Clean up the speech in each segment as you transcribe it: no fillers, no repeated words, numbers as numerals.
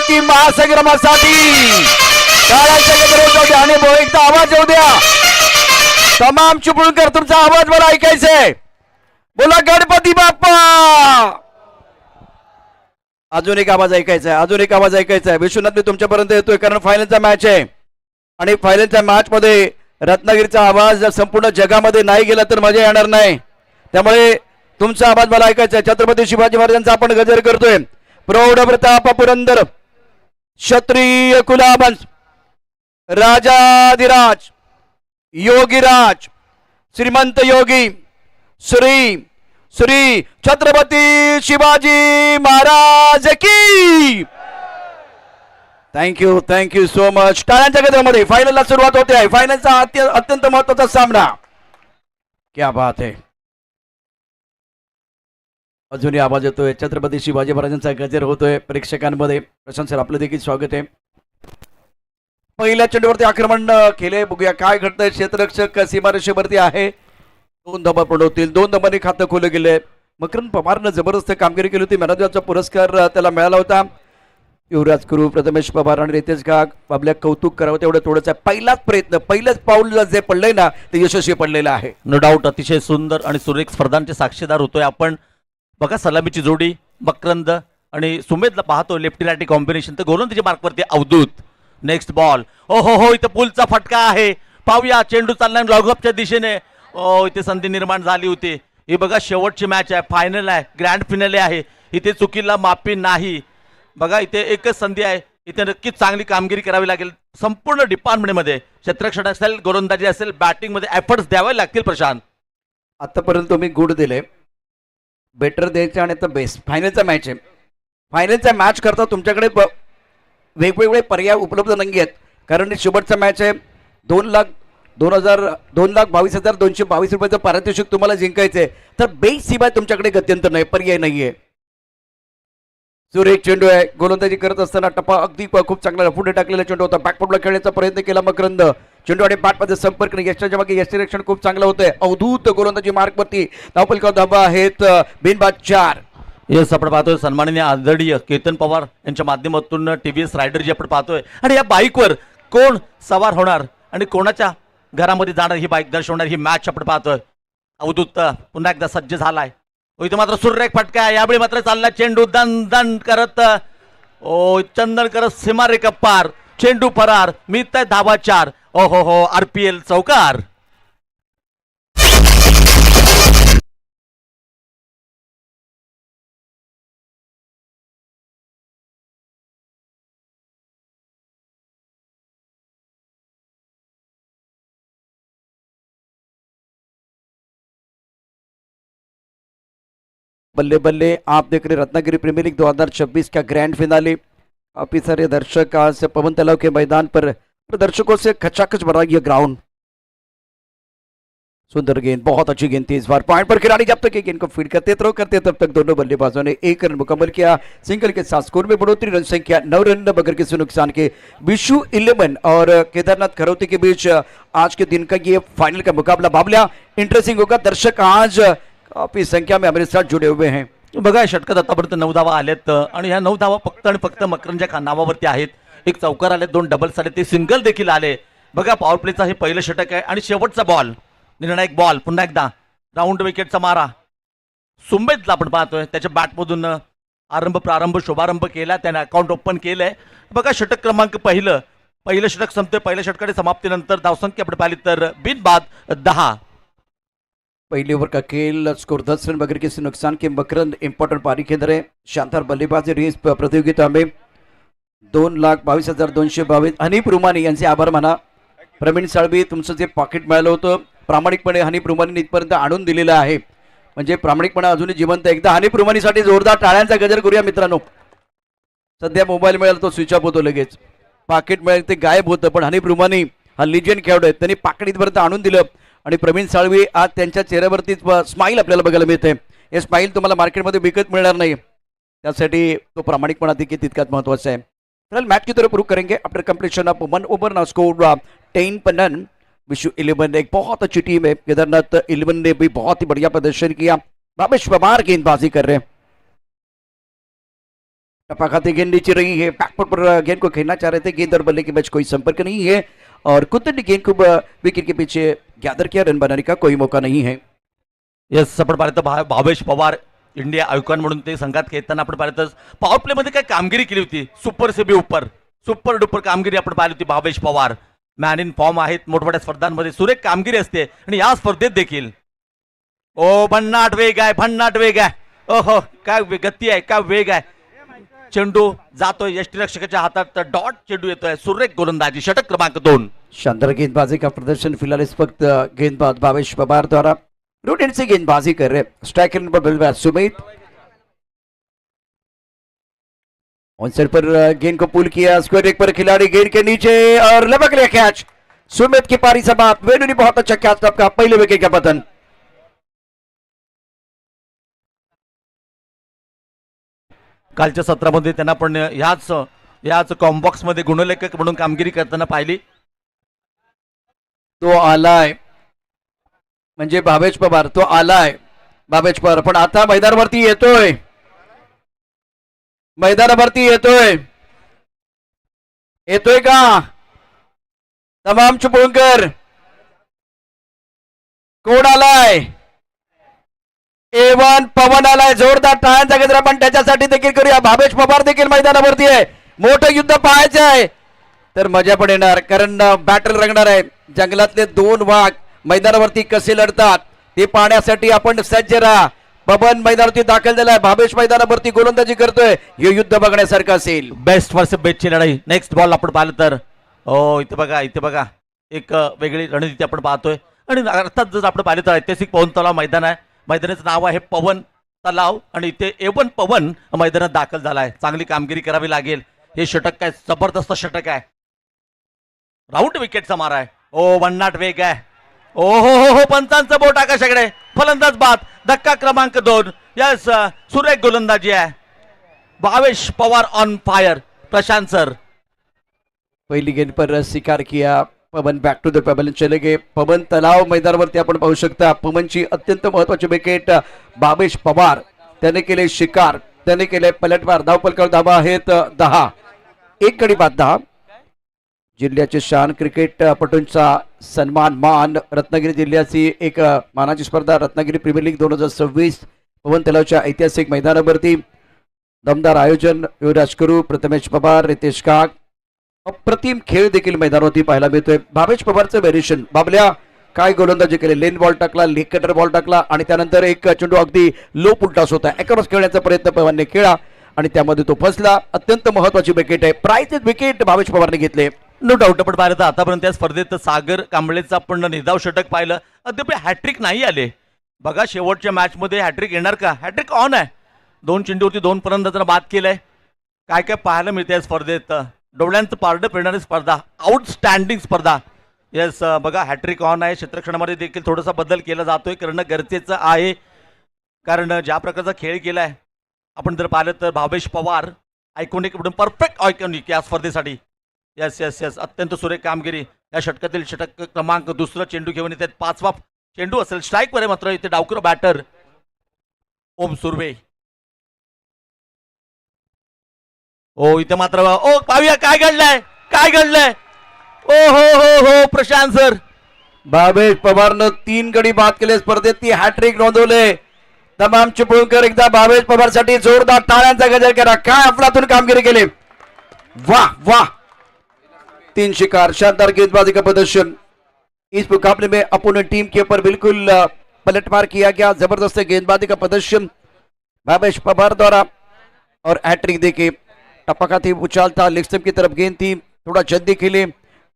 अंतिम महासंग्रामासाठी टाळ्यांच्या गजरात जाऊ द्या आणि एकदा आवाज येऊ द्या. तमाम चिपळूणकर तुमचा आवाज मला ऐकायचा आहे. बोला गणपती बाप्पा. अजून एक आवाज ऐकायचा आहे, अजून एक आवाज ऐकायचा आहे. विश्वनाथ मी तुमच्यापर्यंत येतोय कारण फायनलचा मॅच आहे आणि फायनलच्या मॅच मध्ये रत्नागिरीचा आवाज जर संपूर्ण जगामध्ये नाही गेला तर मजा येणार नाही. त्यामुळे तुमचा आवाज मला ऐकायचा आहे. छत्रपती शिवाजी महाराजांचा आपण गजर करतोय. प्रौढ प्रताप पुरंदर क्षत्रिय कुलावंश राजाधिराज योगीराज श्रीमंत योगी श्री श्री छत्रपती शिवाजी महाराज की. Thank you so much. टाळ्यांच्या गजरामध्ये फायनलला सुरुवात होते आहे. फायनलचा अत्यंत महत्वाचा सामना. क्या बात है. अजूनही आवाज येतोय. छत्रपती शिवाजी महाराजांचा गजर होतोय प्रेक्षकांमध्ये. प्रशांत सर आपलं देखील स्वागत आहे. पहिल्या चेंडूवरती आक्रमण केले. बघूया काय घडतंय. क्षेत्ररक्षक सीमारेषेवरती आहे. 2 धावा पडवतील. 2 धावांनी खातं खोलं गेले. मकरंद पवारनं जबरदस्त कामगिरी केली होती. मॅनेजरचा पुरस्कार त्याला मिळाला होता. युवराज कुरू प्रथमेश पवार आणि रितेश गाग आपल्या कौतुक करावं तेवढं थोडंच आहे. पहिलाच प्रयत्न पहिलंच पाऊल जे पडलंय ना ते यशस्वी पडलेलं आहे. नो डाऊट अतिशय सुंदर आणि सुरेख स्पर्धांचे साक्षीदार होतोय आपण. बघा सलामीची जोडी मकरंद आणि सुमेधला पाहतो. लेफ्टी रायटी कॉम्बिनेशन तर गोलंदाजी मार्कवरती अवधूत. Next ball. हो इथे पुलचा फटका आहे. पाहूया चेंडू चाललाय लॉगअपच्या दिशेने. इथे संधी निर्माण झाली होती. ही बघा शेवटची मॅच आहे. फायनल आहे. ग्रँड फिनाले आहे. इथे चुकीला माफी नाही. बघा इथे एकच संधी आहे. इथे नक्कीच चांगली कामगिरी करावी लागेल. संपूर्ण डिपार्टमेंटमध्ये क्षेत्ररक्षण असेल गोलंदाजी असेल बॅटिंगमध्ये एफर्ट्स द्यावे लागतील. प्रशांत आतापर्यंत तुम्ही गुड दिले. बेटर द्यायचे आणि आता बेस्ट. फायनलचा मॅच आहे. फायनलचा मॅच करता तुमच्याकडे वेगवेगळे पर्याय उपलब्ध नाही आहेत कारण शेवटचा मॅच आहे. 2,22,222 रुपयाचं पारितोषिक तुम्हाला जिंकायचंय तर बेस शिवाय तुमच्याकडे गत्यंतर नाही, पर्याय नाहीये. सुरेख चेंडू आहे. गोलंदाजी करत असताना टप्पा अगदी खूप चांगला पुढे टाकलेला चेंडू होता. बॅकफुटला खेळण्याचा प्रयत्न केला मकरंद. चेंडू आणि बॅटमध्ये संपर्क नाही. यशाच्या मागे यष्टीरक्षण खूप चांगलं होतंय. अवधूत गोलंदाजी मार्कवरती धावफलका धाबा आहेत. बिनबाद 4. येस आपण पाहतोय सन्माननीय आदरणीय केतन पवार यांच्या माध्यमातून TVS रायडर जी आपण पाहतोय आणि या बाईकवर कोण सवार होणार आणि कोणाच्या घरामध्ये जाणार ही बाईक दर्शवणार ही मॅच आपण पाहतोय. अवधूत पुन्हा एकदा सज्ज झालाय. इथे मात्र सुरेख फटका. यावेळी मात्र चालला चेंडू दन दन करत चंदन करत सीमारेखा पार. चेंडू फरार. मिळतंय धावा 4. हो RPL चौकार. बल्ले बल्ले आप देख रहे रत्नागिरी प्रीमियर लीग 2026 का ग्रैंड फिनाले. काफी सारे दर्शक आज पवन तालाब के मैदान पर दर्शकों से खचाखच भरा यह ग्राउंड. सुंदर गेंद, बहुत अच्छी गेंद थी इस बार. पॉइंट पर खिलाड़ी जब तक गेंद को फीड करते तब तक दोनों बल्लेबाजों ने 1 रन मुकम्मल किया. सिंगल के साथ स्कोर में बढ़ोतरी. रन संख्या 9 रन बगैर किसी नुकसान के. विशु 11 और केदारनाथ खरौती के बीच आज के दिन का ये फाइनल का मुकाबला बाबल्या इंटरेस्टिंग होगा. दर्शक आज काफी संख्या में हमारे साथ जुड़े हुए हैं. बघा षटकात आतापर्यंत 9 धावा आलेत आणि ह्या 9 धावा फक्त आणि फक्त मकरंदच्या नावावरती आहेत. एक चौकार आले, 2 डबल्स आले, ते सिंगल देखील आले. बघा पॉवर प्लेचा हे पहिलं षटक आहे आणि शेवटचा बॉल निर्णायक बॉल. पुन्हा एकदा राऊंड विकेटचा मारा सुमेधला आपण पाहतोय. त्याच्या बॅटमधून प्रारंभ शुभारंभ केला. त्याने अकाउंट ओपन केलंय. बघा षटक क्रमांक पहिलं षटक संपतोय. पहिल्या षटकाच्या समाप्तीनंतर धावसंख्या आपण पाहिली तर बिनबाद 10. पहले ओवर का खेल. स्कोर 10 रन बगैर किसी नुकसान के. मकरंद इंपॉर्टेंट पारी के अंदर है. शानदार बल्लेबाजी रही इस प्रतियोगिता में. 2,22,222. हनीफ रुमानी यांचे आभार माना. प्रवीण साळवी तुमचं जे पॉकेट मिळालं होतं प्रामाणिकपणे हनीफ रुमानीने इथपर्यंत आणून दिलेलं आहे. म्हणजे प्रामाणिकपणा अजूनही जिवंत. एकदा हनीफ रुमानीसाठी जोरदार टाळ्यांचा गजर करूया मित्रांनो. सध्या मोबाईल मिळाला तो स्विच ऑफ होतो लगेच. पाकिट मिळालं ते गायब होतं पण हनीफ रुमानी हा लिजेंड खेळाडू आहे. त्यांनी पाकिट इथपर्यंत आणून दिलं आणि प्रवीण साळवी आज त्यांच्या चेहऱ्यावरती स्माईल आपल्याला बघायला मिळते. हे स्माईल तुम्हाला मार्केटमध्ये विकत मिळणार नाही. त्यासाठी तो प्रामाणिकपणा देखील तितकाच महत्वाचा है. फिलहाल मैच की तरफ रुख करेंगे after completion of 1 over. Now score 10 पर नन. विशु 11 एक बहुत अच्छी टीम है. केदारनाथ 11 ने भी बहुत ही बढ़िया प्रदर्शन किया. भावेश पवार गेंदबाजी कर रहे हैं. टपाखाते गेंद नीचे रही है, बैकफुट पर गेंद को खेलना चाह रहे थे, गेंद और बल्ले के बीच कोई संपर्क नहीं है और कुंदन ने गेंद को विकेट के पीछे गैदर किया, रन बनाने का कोई मौका नहीं है. येस, आपण पाहिलं तर भावेश पवार इंडिया आयकॉन म्हणून ते संघात खेळताना आपण पाहिलं तर पॉवर प्ले मध्ये काय कामगिरी केली होती. सुपर से भी ऊपर, सुपर डुपर कामगिरी आपण पाहिली होती. Bhavesh Pawar man in form आहेत, मोठमोठ्या स्पर्धांमध्ये सुरेख कामगिरी असते आणि या स्पर्धेत देखील भन्नाट वेग आहे, भन्नाट वेग आहे. ओहो, काय गती आहे, काय वेग आहे. चेंडू जातोय यष्टीरक्षकाच्या हातात, तर डॉट चेंडू येतोय. सुरेख गोलंदाजी, षटक क्रमांक 2. शानदार गेंदबाजी का प्रदर्शन फिलहाल इस वक्त गेंदबाज भावेश पवार द्वारा रूटीन से गेंदबाजी कर रहे. Striker number 12 Sumit on side पर गेंद को पुल किया, स्क्वायर एक पर खिलाड़ी गेंद के नीचे और लपक लिया कैच. सुमित की पारी समाप्त. वेणु ने बहुत अच्छा कैच आपका पहले विकेट का पतन. कालच्या सत्रामध्ये त्यांना पण याच कॉम्बॉक्स मध्ये गुणलेखक म्हणून कामगिरी करताना पाहिली. तो आलाय म्हणजे भावेश पवार, तो आलाय भावेश पवार, पण आता मैदानावरती येतोय, मैदानावरती येतोय, येतोय का तमाम चिपळूणकर? कोण आलाय? A1 पवन आलाय. जोरदार टाळ्यांचा गजर आपण त्याच्यासाठी देखील करूया. भावेश पवार देखील मैदानावरती आहे. मोठं युद्ध पाहायचं आहे तर मजा पण येणार, कारण बॅटल रंगणार आहे. जंगलातले 2 वाघ मैदानावरती कसे लढतात ते पाहण्यासाठी आपण सज्ज राहा. पवन मैदानावरती दाखल झालाय, भावेश मैदानावरती गोलंदाजी करतोय. हे युद्ध बघण्यासारखं असेल. बेस्ट वर्सेस बेस्टची लढाई. नेक्स्ट बॉल आपण पाहिलं तर इथे बघा एक वेगळी रणनीती आपण पाहतोय. आणि अर्थात जर आपण पाहिलं तर ऐतिहासिक पवन तलाव मैदान आहे. मैदानाचं नाव आहे पवन तलाव आणि इथे A1 पवन मैदानात दाखल झालाय. चांगली कामगिरी करावी लागेल. हे षटक काय जबरदस्त षटक आहे. राऊंड विकेटचा मारा आहे. भन्नाट वेग आहे. हो पंचांचं बोट आकाशाकडे. फलंदाज बाद. धक्का क्रमांक 2. यस, सुरेख गोलंदाजी आहे. Bhavesh Pawar on fire. Prashant sir पहिली गेंद पर शिकार किया. Pawan back to the pavilion चले गए. पवन तलाव मैदानावरती आपण पाहू शकता. पवनची अत्यंत महत्वाची विकेट भावेश पवार, त्याने केले शिकार, त्याने केले पलटवार. धावपलकावर धावा आहेत 10. 1 गडी बाद 10. जिल्ह्याचे शान क्रिकेटपटूंचा सन्मान मान. रत्नागिरी जिल्ह्याची एक मानाची स्पर्धा रत्नागिरी प्रीमियर लीग 2026 पवन तलावच्या ऐतिहासिक मैदानावरती. दमदार आयोजन. युवराज करू, प्रथमेश पवार, रितेश काक. अप्रतिम खेळ देखील मैदानावरती पाहायला मिळतोय. भावेश पवारचं व्हेरिएशन. बाबल्या काय गोलंदाजी केले. लेन बॉल टाकला, लेग कटर बॉल टाकला आणि त्यानंतर एक चेंडू अगदी लो पुलटास होता. अक्रॉस खेळण्याचा प्रयत्न पवारने केला आणि त्यामध्ये तो फसला. अत्यंत महत्वाची विकेट आहे. प्राइज विकेट भावेश पवारने घेतले. No doubt. आपण पाहिलं तर आतापर्यंत या स्पर्धेत सागर कांबळेचं आपण निधाव षटक पाहिलं. अद्याप हॅट्रिक नाही आले. बघा शेवटच्या मॅच मध्ये हॅट्रिक येणार का? हॅट्रिक ऑन आहे. 2 चेंडूवरती 2 फलंदाजांना बाद केलंय. काय काय पाहायला मिळते या स्पर्धेत. डोळ्यांचं पारडं फिरणारी स्पर्धा, आउटस्टँडिंग स्पर्धा. येस, बघा हॅट्रिक ऑन आहे. क्षेत्ररक्षणामध्ये देखील थोडासा बदल केला जातोय, करणं गरजेचं आहे. कारण ज्या प्रकारचा खेळ केलाय आपण जर पाहिलं तर भावेश पवार आयकॉनिक म्हणून परफेक्ट आयकॉनिक या स्पर्धेसाठी. यस यस यस, अत्यंत सुरेख कामगिरी. या षटकातील षटक क्रमांक 2 चेंडू घेऊन येतात. 5वा चेंडू असेल. स्ट्राईक वर मात्र इथे डावकर बॅटर ओम सुर्वे. इथे मात्र पाहूया काय घडलंय, काय घडलंय. हो प्रशांत सर. भावेश पवारनं 3 गडी बाद केले. स्पर्धेत ती हॅट्रिक नोंदवले. तमाम चिपळूणकर एकदा भावेश पवारसाठी जोरदार टाळ्यांचा गजर करा. काय अफलातून कामगिरी केली. वाह वाह. 3 शिकार. शानदार गेंदबाजी का प्रदर्शन. इस मुकाबले में अपोनेंट टीम के ऊपर बिल्कुल पलटवार किया गया. जबरदस्त गेंदबाजी का प्रदर्शन भावेश पवार द्वारा और हैट्रिक देके. टपका थी, उछालता, लेग स्टंप की तरफ गेंद थी, थोड़ा जल्दी खेले.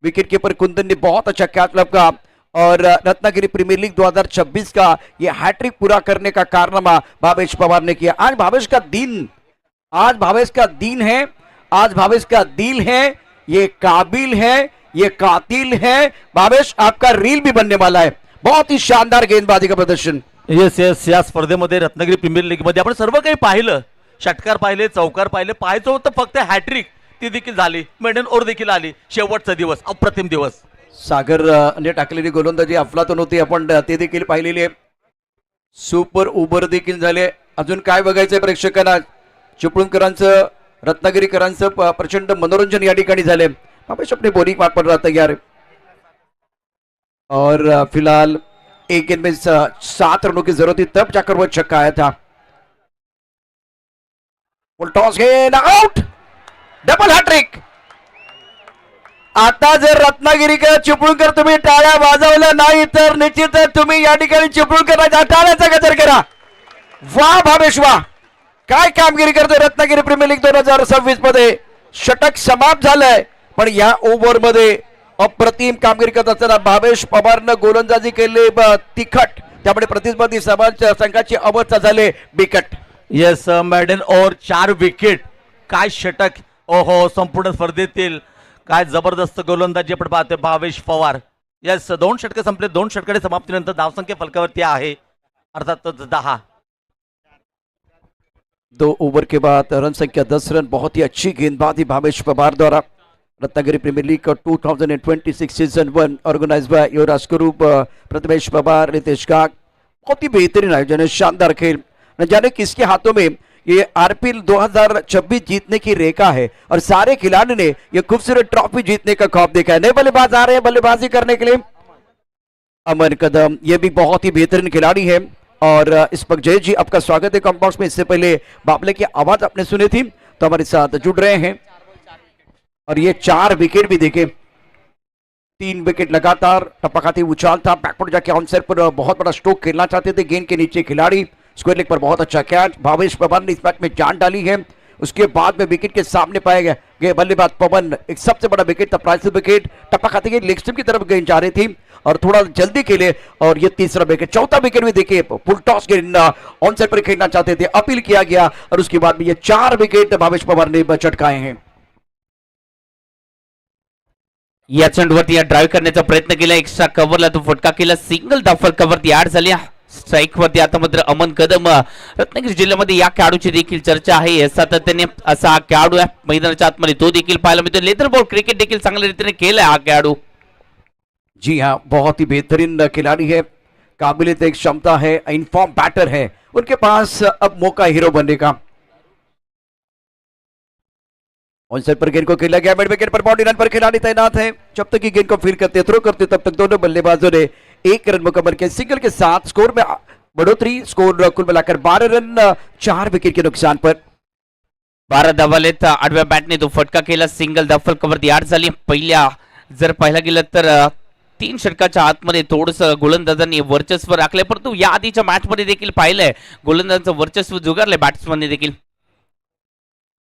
विकेट कीपर कुंदन ने बहुत अच्छा कैच लपका और रत्नागिरी प्रीमियर लीग 2026 का ये हैट्रिक पूरा करने का कारनामा भावेश पवार ने किया. आज भावेश का दिन, आज भावेश का दिन है, आज भावेश का दिल है. ये काबिल है, ये कातिल है. भावेश आपका रील भी बनने वाला है. बहुत ही शानदार गेंदबाजी का प्रदर्शन. येस येस, या स्पर्धेमध्ये रत्नागिरी प्रीमियर लीग मध्ये आपण सर्व काही पाहिलं. षटकार पाहिले, चौकार पाहिले. पाहायचं होतं फक्त हॅट्रिक, ती देखील झाली. मेडन ओव्हर देखील आली. शेवटचा दिवस, अप्रतिम दिवस. सागर ने टाकलेली गोलंदाजी अफलातून होती. आपण ते देखील पाहिलेली आहे. सुपर ओव्हर देखील झाले. अजून काय बघायचंय प्रेक्षकांना. चिपळूणकरांचं रत्नागिरीकरांचं प्रचंड मनोरंजन या ठिकाणी झाले। भावेश अपनी बॉलिंग पर रहा तैयार है। और फिलहाल एक गेंद में 7 रनों की जरूरत थी, तब जाकर वो छक्का आया था। फुल टॉस गेंद आउट, डबल हॅट्रिक। आता जर रत्नागिरीकर चिपळूणकर तुम्ही टाळ्या वाजवल्या नाही तर निश्चितच तुम्ही या ठिकाणी चिपळूणकरांच्या टाळ्याचा गजर करा। वाह भावेश वाह, काय कामगिरी करतोय रत्नागिरी प्रीमियर लीग 2026 मध्ये। षटक समाप्त झालंय, पण या ओव्हर मध्ये अप्रतिम कामगिरी करत असताना भावेश पवारनं गोलंदाजी केली तिखट, त्यामुळे प्रतिस्पर्धी संघाची अवस्था झाली बिकट। येस मॅडन और 4 विकेट, काय षटक, ओहो संपूर्ण स्पर्धेतील काय जबरदस्त गोलंदाजी आपण पाहतोय भावेश पवार। येस 2 षटके संपले, 2 षटकडे समाप्तीनंतर धावसंख्या फलकावरती आहे अर्थातच 10। 2 ओवर के बाद रन संख्या 10 रन। बहुत ही अच्छी गेंदबाजी भावेश पवार द्वारा। रत्नागिरी प्रीमियर लीग का 2026 season 1 organise by Yuvraj group, Prathamesh Pawar, Riteish गाग। बहुत ही बेहतरीन आयोजन है, शानदार खेल। न जाने किसके हाथों में ये आरपीएल 2026 जीतने की रेखा है और सारे खिलाड़ी ने ये खूबसूरत ट्रॉफी जीतने का ख्वाब देखा है। नए बल्लेबाज आ रहे हैं बल्लेबाजी करने के लिए। अमन कदम ये भी बहुत ही बेहतरीन खिलाड़ी है। और इस वक्त जय जी आपका स्वागत है कॉम्बॉक्स में। इससे पहले बाबले की आवाज आपने सुनी थी तो हमारे साथ जुड़ रहे हैं। और ये 4 विकेट भी देखे, 3 विकेट लगातार, टपकाती उछाल था, बैकफुट जाके ऑनसाइड पर बहुत बड़ा स्ट्रोक खेलना चाहते थे, गेंद के नीचे खिलाड़ी, स्क्वायर लेग पर बहुत अच्छा कैच। भावेश पवन ने इस मैच में जान डाली है। उसके बाद में विकेट के सामने पाया गया बल्लेबाज पवन, एक सबसे बड़ा विकेट था, प्राइस विकेट। टपकाती गई लेग स्टंप की तरफ गेंद जा रही थी और थोड़ा जल्दी खेले और ये तीसरा विकेट। चौथा विकेट भी देखिए, फुल टॉस गेंद ऑन साइड पर खेलना चाहते थे, अपील किया गया और उसके बाद में ये 4 विकेट भावेश पवार ने चटकाए हैं। या चेंडूवरती ड्राईव्ह करण्याचा प्रयत्न केला, एक्स्ट्रा कव्हरला तो फटका केला, सिंगल धाव कव्हरती ऍड झाली। स्ट्राईक वरती आता मात्र अमन कदम, रत्नागिरी जिल्ह्यामध्ये या खेळाडूची देखील चर्चा आहे। सातत्याने असा हा खेळाडू आहे मैदानाच्या आतमध्ये, तो देखील पाहायला मिळतो। लेदर बॉल क्रिकेट देखील चांगल्या रीतीने केलाय हा खेळाडू। जी हाँ, बहुत ही बेहतरीन खिलाड़ी है, काबिलियत एक क्षमता है, इनफॉर्म बैटर है, उनके पास अब मौका हीरो बनने का। ऑनसाइड पर गेंद को खेला गया, मिड विकेट पर बाउंड्री रन पर खिलाड़ी तैनात है। जब तक कि गेंद को फील्ड करते थ्रो करते तब तक दोनों बल्लेबाजों ने 1 रन मुकम्मल किया। सिंगल के साथ स्कोर में बढ़ोतरी, स्कोर कुल मिलाकर 12 रन 4 विकेट के नुकसान पर। 12 धावालेत, आडव्या बॅटने तो फटका केला, सिंगल धाव कव्हरती ऍड झाली। पहिल्या जर पाहायला गेलं तर 3 षटकाच्या आतमध्ये थोडस गोलंदाजांनी वर्चस्व राखलंय, परंतु या आधीच्या मॅच मध्ये देखील पाहिलंय गोलंदाजांचं वर्चस्व जुगारलंय बॅट्समनने देखील।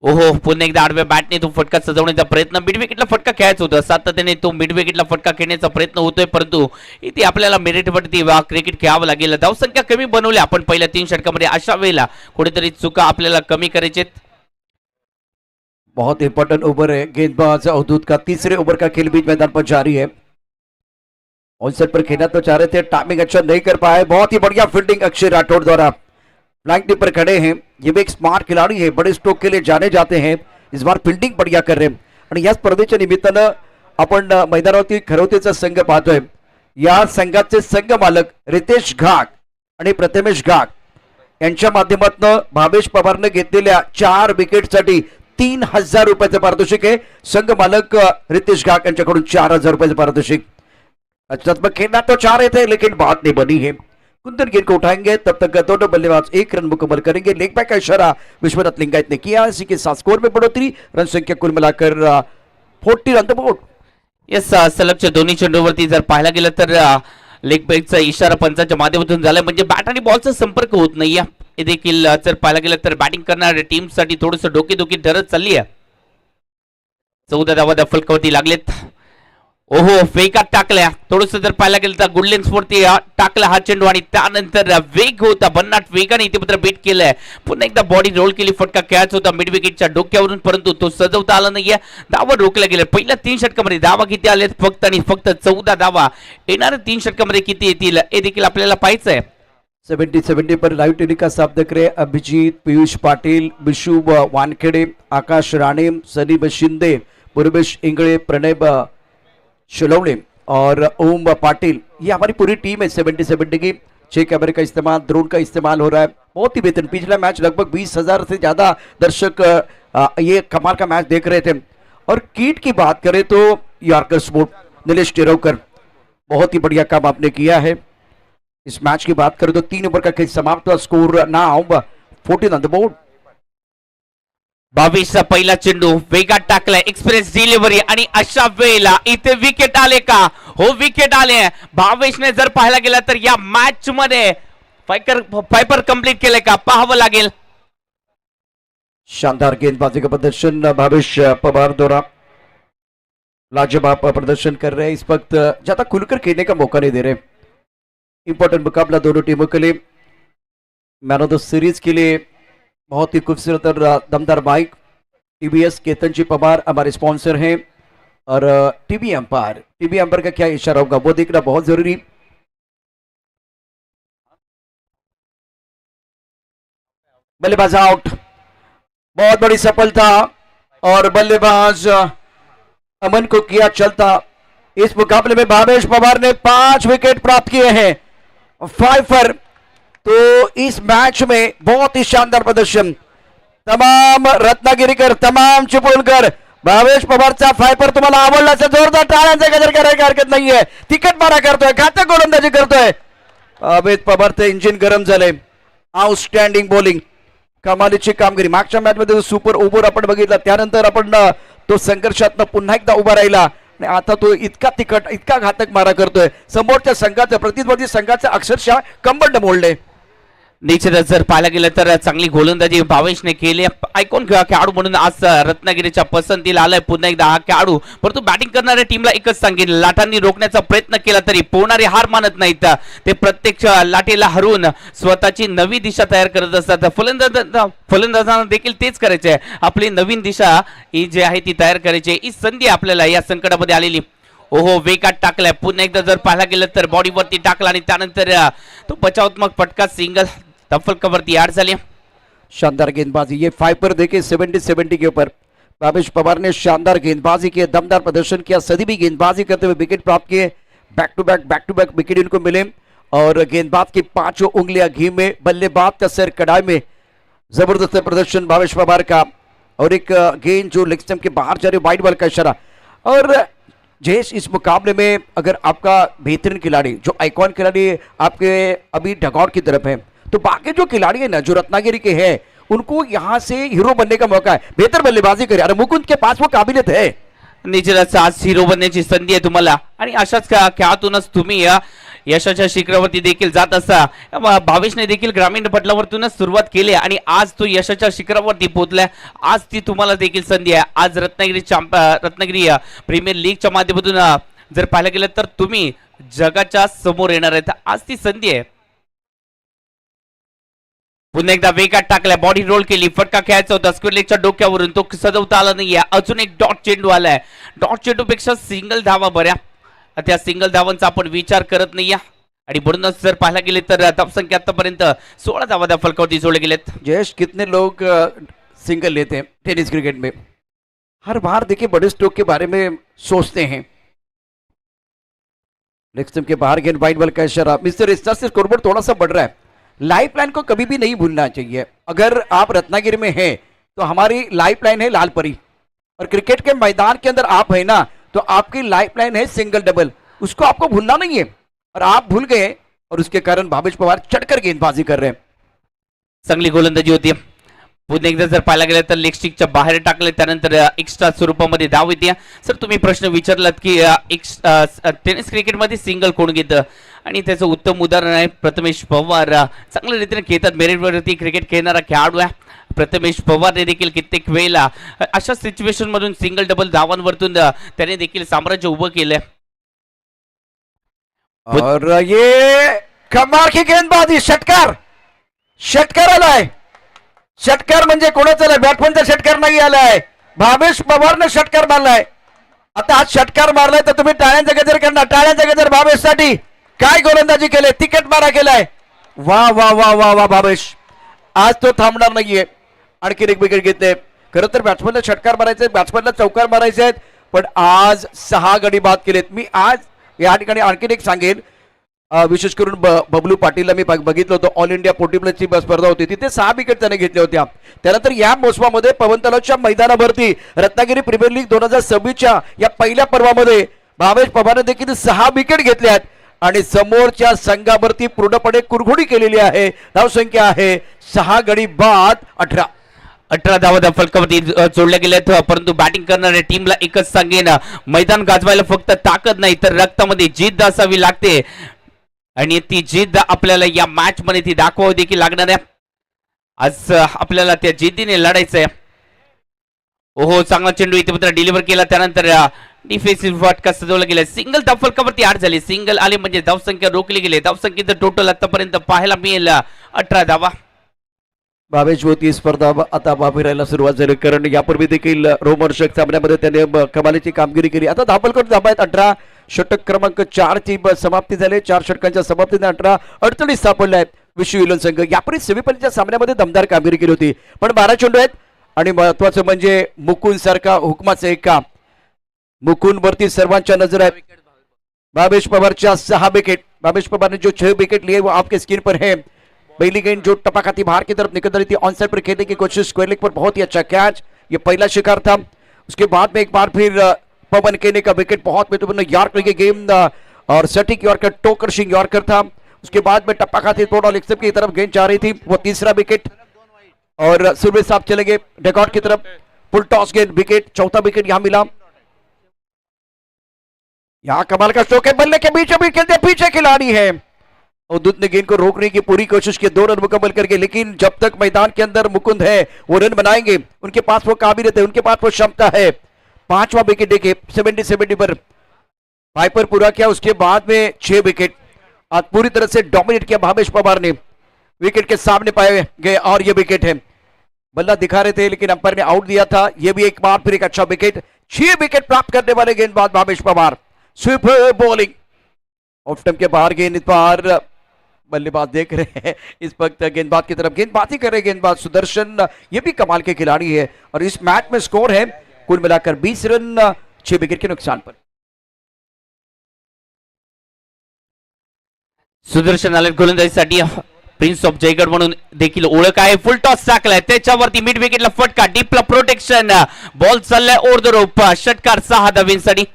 ओहो, पुन्हा एकदा आडव्या बॅटने तो फटका सजवण्याचा प्रयत्न, मिड विकेटला फटका खेळायचा होता, सातत्याने तो मिड विकेटला फटका खेळण्याचा प्रयत्न होतोय, परंतु इथे आपल्याला मेरिटवरती क्रिकेट खेळावं लागेल। धावसंख्या कमी बनवली आपण पहिल्या 3 षटकामध्ये, अशा वेळेला कुठेतरी चुका आपल्याला कमी करायचे। बहुत इंपॉर्टेंट ओवर है, गेंदबाज अवधूत का तीसरे ओवर का खेल बीच मैदान पर जारी है। ऑनसाइड पर खेलना तो चाह रहे थे, टाइमिंग अच्छा नहीं कर पाए। बहुत ही बढ़िया फील्डिंग अक्षय राठौड़ द्वारा, फ्लैंक टिप पर खड़े हैं। ये भी एक स्मार्ट खिलाड़ी है, बड़े स्ट्रोक के लिए जाने जाते हैं, इस बार फील्डिंग बढ़िया कर रहे हैं। आणि या स्पर्धेच्या निमित्तानं आपण मैदानावरती खरवतेचा संघ पाहतोय। या संघाचे संघ मालक रितेश घाग आणि प्रथमेश घाग यांच्या माध्यमातून भावेश पवारने घेतलेल्या 4 विकेटसाठी 3000 रुपयाचं पारितोषिक आहे। संघ मालक रितेश घाग यांच्याकडून 4000 रुपयाचं पारितोषिक। अच्छा खेलना तो चाह रहे थे लेकिन बात नहीं बनी है। कुंदन गेंद को उठाएंगे, तब तक दोनों बल्लेबाज 1 रन मुकम्मल करेंगे। लेग बैक का इशारा विश्वनाथ लिंगायत ने किया, इसी के साथ स्कोर में बढ़ोतरी, रन संख्या कुल मिलाकर 40 रन द बोर्ड। येस, सलगच्या दोन्ही चेंडूवरती जर पाहायला गेलं तर लेग बॅकचा इशारा पंचांच्या माध्यमातून झालाय, म्हणजे बॅट आणि बॉलचा संपर्क होत नाहीये। हे देखील जर पाहायला गेलं तर बॅटिंग करणाऱ्या टीमसाठी थोडंसं डोकेदुखी ठरत चालली आहे। 14 धावा फलकावरती लागलेत। ओहो, फेकात टाकल्या, थोडस जर पाहायला गेलं तर गुडलेन्स वरती टाकला हा चेंडू आणि त्यानंतर वेग होता, भन्नाट वेगाने इथे मात्र बीट केलाय। पुन्हा एकदा बॉडी रोल केली, फटका खेळायचा होता मिड विकेटच्या डोक्यावरून, परंतु तो सजवता आला नाहीये, धावा रोखल्या गेल्या। पहिल्या 3 षटकामध्ये धावा किती आलेत फक्त आणि फक्त 14 धावा। येणाऱ्या 3 षटकामध्ये किती येतील हे देखील आपल्याला पाहायचंय। 70 पर लाइव टीवी का साथ देख रहे अभिजीत, पीयूष पाटिल, बिशु वानखेड़े, आकाश राणे, सलीम शिंदे, पूर्वेश इंगड़े, प्रणय शिलौड़े और ओम पाटिल, ये हमारी पूरी टीम है 70 की। 6 कैमरे का इस्तेमाल, ड्रोन का इस्तेमाल हो रहा है, बहुत ही बेहतरीन। पिछला मैच लगभग 20,000 से ज्यादा दर्शक ये कमाल का मैच देख रहे थे। और कीट की बात करें तो यॉर्कर स्पोर्ट नीलेश टिरोकर, बहुत ही बढ़िया काम आपने किया है। इस मैच की बात करें तो 3 ओव्हर का खेळ समाप्त हुआ, score now 14 on the board. 22चा पहिला चेंडू वेगात टाकलाय, एक्सप्रेस डिलिव्हरी आणि अशा वेळेला इथे विकेट आले का? हो विकेट आले। भावेशने जर पाहायला गेला तर या मॅच मध्ये फायपर कंप्लीट केले का पाहावं लागेल। शानदार गेंदबाजी का प्रदर्शन भावेश पवार द्वारा, लाजवाब प्रदर्शन कर रहे हैं। इस वक्त ज्यादा खुलकर खेलने का मौका नहीं दे रहे। इंपॉर्टेंट मुकाबला दोनों टीमों के लिए। मैन ऑफ द सीरीज के लिए बहुत ही खूबसूरत और दमदार बाइक टीवीएस केतन जी पवार हमारे स्पॉन्सर हैं। और टीवी एम्पायर का क्या इशारा होगा वो देखना बहुत जरूरी। बल्लेबाज आउट, बहुत बड़ी सफलता और बल्लेबाज अमन को किया चलता। इस मुकाबले में भावेश पवार ने 5 विकेट प्राप्त किए हैं, 5 पर। तो इस मैच में बहुत ही शानदार प्रदर्शन, तमाम रत्नागिरीकर, तमाम चिपळूणकर, भावेश पवारचा फायपर तुम्हाला आवडला असेल जोरदार टाळ्यांचा गजर करायची हरकत नाहीये। तिकट मारा करतोय, घातक गोलंदाजी करतोय भावेश पवारचं इंजिन गरम झालंय। आउटस्टँडिंग बॉलिंग, कमालीची कामगिरी। मागच्या मॅच मध्ये सुपर ओव्हर आपण बघितला, त्यानंतर आपण तो संघर्षातनं पुन्हा एकदा उभा राहिला आणि आता तो इतका तिखट, इतका घातक मारा करतोय, समोरच्या संघाचं, प्रतिस्पर्धी संघाचं अक्षरशः कंबंड मोडले। निश्चितच जर पाहायला गेलं तर चांगली गोलंदाजी भावेशने केली। आयकॉन खेळाडू म्हणून आज रत्नागिरीच्या पसंतीला आलाय पुन्हा एकदा हा खेळाडू। परंतु बॅटिंग करणाऱ्या टीमला एकच सांगेन, लाटांनी रोखण्याचा प्रयत्न केला तरी पोहणारे हार मानत नाहीत। ते प्रत्येक लाटेला हरवून स्वतःची नवी दिशा तयार करत असतात। फलंदाजांना देखील तेच करायचे, आपली नवीन दिशा ही जी आहे ती तयार करायची। ही संधी आपल्याला या संकटामध्ये आलेली। ओहो वेगात टाकलाय, पुन्हा एकदा जर पाहायला गेलं तर बॉडीवरती टाकला आणि त्यानंतर तो बचावात्मक फटका सिंगल तफलकावरती याड झाली। शानदार गेंदबाजी, ये 5 पर देखे 70 के ऊपर भावेश पवार ने शानदार गेंदबाजी की, दमदार प्रदर्शन किया, सदी भी गेंदबाजी करते हुए विकेट प्राप्त किए। बैक टू बैक विकेट इनको मिले और गेंदबाज की 5 उंगलियां घी में, बल्लेबाज का सिर कड़ाई में। जबरदस्त प्रदर्शन भावेश पवार का। और एक गेंद जो लेग स्टंप के बाहर जा रही, वाइड बॉल का इशारा। और जयेश, इस मुकाबले में अगर आपका बेहतरीन खिलाड़ी, जो आइकॉन खिलाड़ी आपके अभी डगआउट की तरफ है, तो बाकी जो खिलाड़ी है ना जो रत्नागिरी के हैं, उनको यहां से हीरो बनने का मौका है, बेहतर बल्लेबाजी करे। अरे मुकुंद के पास वो काबिलियत है। निश्चितच आज हिरो बनण्याची संधी आहे तुम्हाला आणि अशाच खेळातूनच तुम्ही यशाच्या शिखरावरती देखील जात असता। भावेशने देखील ग्रामीण पटलावरतूनच सुरुवात केली आणि आज तो यशाच्या शिखरावरती पोहोचलाय। आज ती तुम्हाला देखील संधी आहे। आज रत्नागिरी प्रीमियर लीगच्या माध्यमातून जर पाहायला गेलं तर तुम्ही जगाच्या समोर येणार आहेत। आज ती संधी आहे। पुन्हा एकदा वेगात टाकलाय, बॉडी रोल केली, फटका खेळायचा होता स्क्वेअर लेगच्या डोक्यावरून, तो सजवता आला नाहीये। अजून एक डॉट चेंडू आलाय, डॉट चेंडू पेक्षा सिंगल धावा बऱ्या, त्या सिंगल धावांचा आपण विचार करत नाहीये आणि म्हणूनच जर पाहायला गेले तर धावसंख्या आतापर्यंत 16 धावा त्या फलकावरती जोडले गेलेत। जयेश, कितने लोग सिंगल लेते हैं टेनिस क्रिकेट में? हर बार देखिए बड़े स्ट्रोक के बारे में सोचते हैं। लेग स्टंप के बाहर गेंद, वाइड बॉल का इशारा। मिस्टर इस्टा से स्कोरबोर्ड थोड़ा सा बढ़ रहा है। लाइफ लाइन को कभी भी नहीं भूलना चाहिए। अगर आप रत्नागिरी में हैं तो हमारी लाइफ लाइन है लाल परी, और क्रिकेट के मैदान के अंदर आप है ना तो आपकी लाइफ लाइन है सिंगल डबल, उसको आपको भूलना नहीं है। और आप भूल गए और उसके कारण भावेश पवार चढ़कर गेंदबाजी कर रहे हैं। चांगली गोलंदाजी होती। पुन्हा एकदा जर पाहायला गेलं तर लेग स्टिकच्या बाहेर टाकले, त्यानंतर एक्स्ट्रा स्वरूपामध्ये धाव येते। सर तुम्ही प्रश्न विचारलात की टेनिस क्रिकेटमध्ये सिंगल कोण घेतं आणि त्याचं उत्तम उदाहरण आहे प्रथमेश पवार। चांगल्या रीतीने खेळतात, मेरिटवरती क्रिकेट खेळणारा खेळाडू आहे प्रथमेश पवारने देखील कित्येक वेळेला अशा सिच्युएशन मधून सिंगल डबल धावांवरतून त्याने देखील साम्राज्य उभं केलंय। और ये कमाल की गेंदबाजी, षटकार आलाय। षटकार म्हणजे कोणाचा आलाय? बॅट्समनचा षटकार नाही आलाय, भावेश पवारने षटकार मारलाय। आता हा षटकार मारलाय तर तुम्ही टाळ्यांचा गजर करणार, टाळ्यांचा गजर भावेशसाठी। काय गोलंदाजी केले, तिकट मारा केलाय। वा वा वा वा वा भावेश, आज तो थांबणार नाहीये। आणखी एक विकेट घेतले। खरं तर बॅट्समनला षटकार मारायचे, बॅट्समनला चौकार मारायचे आहेत, पण आज 6 गडी बाद केलेत। मी आज या ठिकाणी आणखी एक सांगेन, विशेष करून बबलू पाटीलला मी बघितलं होतं. ऑल इंडिया पोर्टिबलची स्पर्धा होती, तिथे 6 विकेट त्याने घेतल्या होत्या. त्यानंतर या मोसमामध्ये पवन तलावच्या मैदानावरती रत्नागिरी प्रीमियर लीग 2026च्या या पहिल्या पर्वामध्ये भावेश पवारने देखील 6 विकेट घेतल्यात आणि समोरच्या संघावरती पूर्णपणे कुरघोडी केलेली आहे. धावसंख्या आहे 6 गडी बाद 18 धावा त्या फलकावरती जोडल्या गेल्यात. परंतु बॅटिंग करणाऱ्या टीमला एकच सांगेन, मैदान गाजवायला फक्त ताकद नाही तर रक्तामध्ये जिद्द असावी लागते आणि ती जिद्द आपल्याला या मॅच मध्ये ती दाखवावी देखील लागणार आहे. आज आपल्याला त्या जिद्दीने लढायचंय. ओहो, चांगला चेंडू इथे मात्र डिलिव्हर केला. त्यानंतर डिफेन्सिव्ह फटका सजवला गेला. सिंगल धाव फलकावरती 8 झाली. सिंगल आले म्हणजे धावसंख्या रोखली गेली. धावसंख्येचं टोटल आतापर्यंत पाहायला मिळेल 18 धावा. भावेश होती स्पर्धा आता फिरायला सुरुवात झाली, कारण यापूर्वी देखील रोमहर्षक सामन्यामध्ये त्याने कमालीची कामगिरी केली. आता धावफलकावर धाबा आहेत 18. षटक क्रमांक 4 ची समाप्ती झाली. 4 षटकांच्या समाप्तीने 18 48 सापडले आहेत. विश्व विलन संघ यापूर्वी सेमीफायनलच्या सामन्यामध्ये दमदार कामगिरी केली होती, पण 12 चेंडू आहेत आणि महत्वाचं म्हणजे मुकुंद सारखा हुकमाचा एक काम. मुकुंद वरती सर्वांच्या नजर आहे. भावेश पवारच्या 6 विकेट. भावेश पवार ने जो 6 विकेट लिए वो आपके स्क्रीन पर है. पहली गेंद जो टपकाती बाहर की तरफ निकल रही थी, ऑन साइड पर खेलने की कोशिश, स्क्वायर लेग पर बहुत ही अच्छा कैच. ये पहला शिकार था. उसके बाद में एक बार फिर पवन केने का विकेट, बहुत महत्वपूर्ण यॉर्कर की गेंद और सटीक यॉर्कर, टो क्रशिंग यॉर्कर था. उसके बाद में टपकाती थोड़ा लेग स्टंप की तरफ गेंद जा रही थी, वो तीसरा विकेट. और सुरवे साहब चले गए डेकॉट की तरफ. फुल टॉस गेंद, विकेट, चौथा विकेट यहां मिला. यहां कमाल का स्ट्रोक है, बल्ले के बीच अभी खेलते पीछे खिलाड़ी है. अवधूत ने गेंद को रोकने की पूरी कोशिश की, 2 रन मुकम्मल करके, लेकिन जब तक मैदान के अंदर मुकुंद है वो रन बनाएंगे. उनके पास वो काबिलियत है, उनके पास वो क्षमता है. 5वां विकेट देखिए 70 पर पाइपर पूरा किया. उसके बाद में 6 विकेट. आज पूरी तरह से डोमिनेट किया भावेश पवार ने. विकेट के सामने पाए गए और ये विकेट है. बल्ला दिखा रहे थे लेकिन अंपायर ने आउट दिया था. ये भी एक बार फिर एक अच्छा विकेट. 6 विकेट प्राप्त करने वाले गेंदबाज Bhavesh Pawar. Super bowling. Off stump के बाहर गेंद, इस बार बल्लेबाज देख रहे हैं इस वक्त गेंदबाज की तरफ. गेंदबाजी कर रहे गेंदबाज सुदर्शन, ये भी कमाल के खिलाड़ी है. और इस मैच में स्कोर है कुल मिलाकर 20 रन 6 विकेट के नुकसान पर. सुदर्शन आले गोलंदाजीसाठी. प्रिन्स ऑफ जयगड म्हणून देखील ओळख आहे. फुल टॉस टाकलाय, त्याच्यावरती मिड विकेटला फटका, डीपला प्रोटेक्शन, बॉल चाललाय ओव्हर द रोप. षटकार 6 धावांसाठी.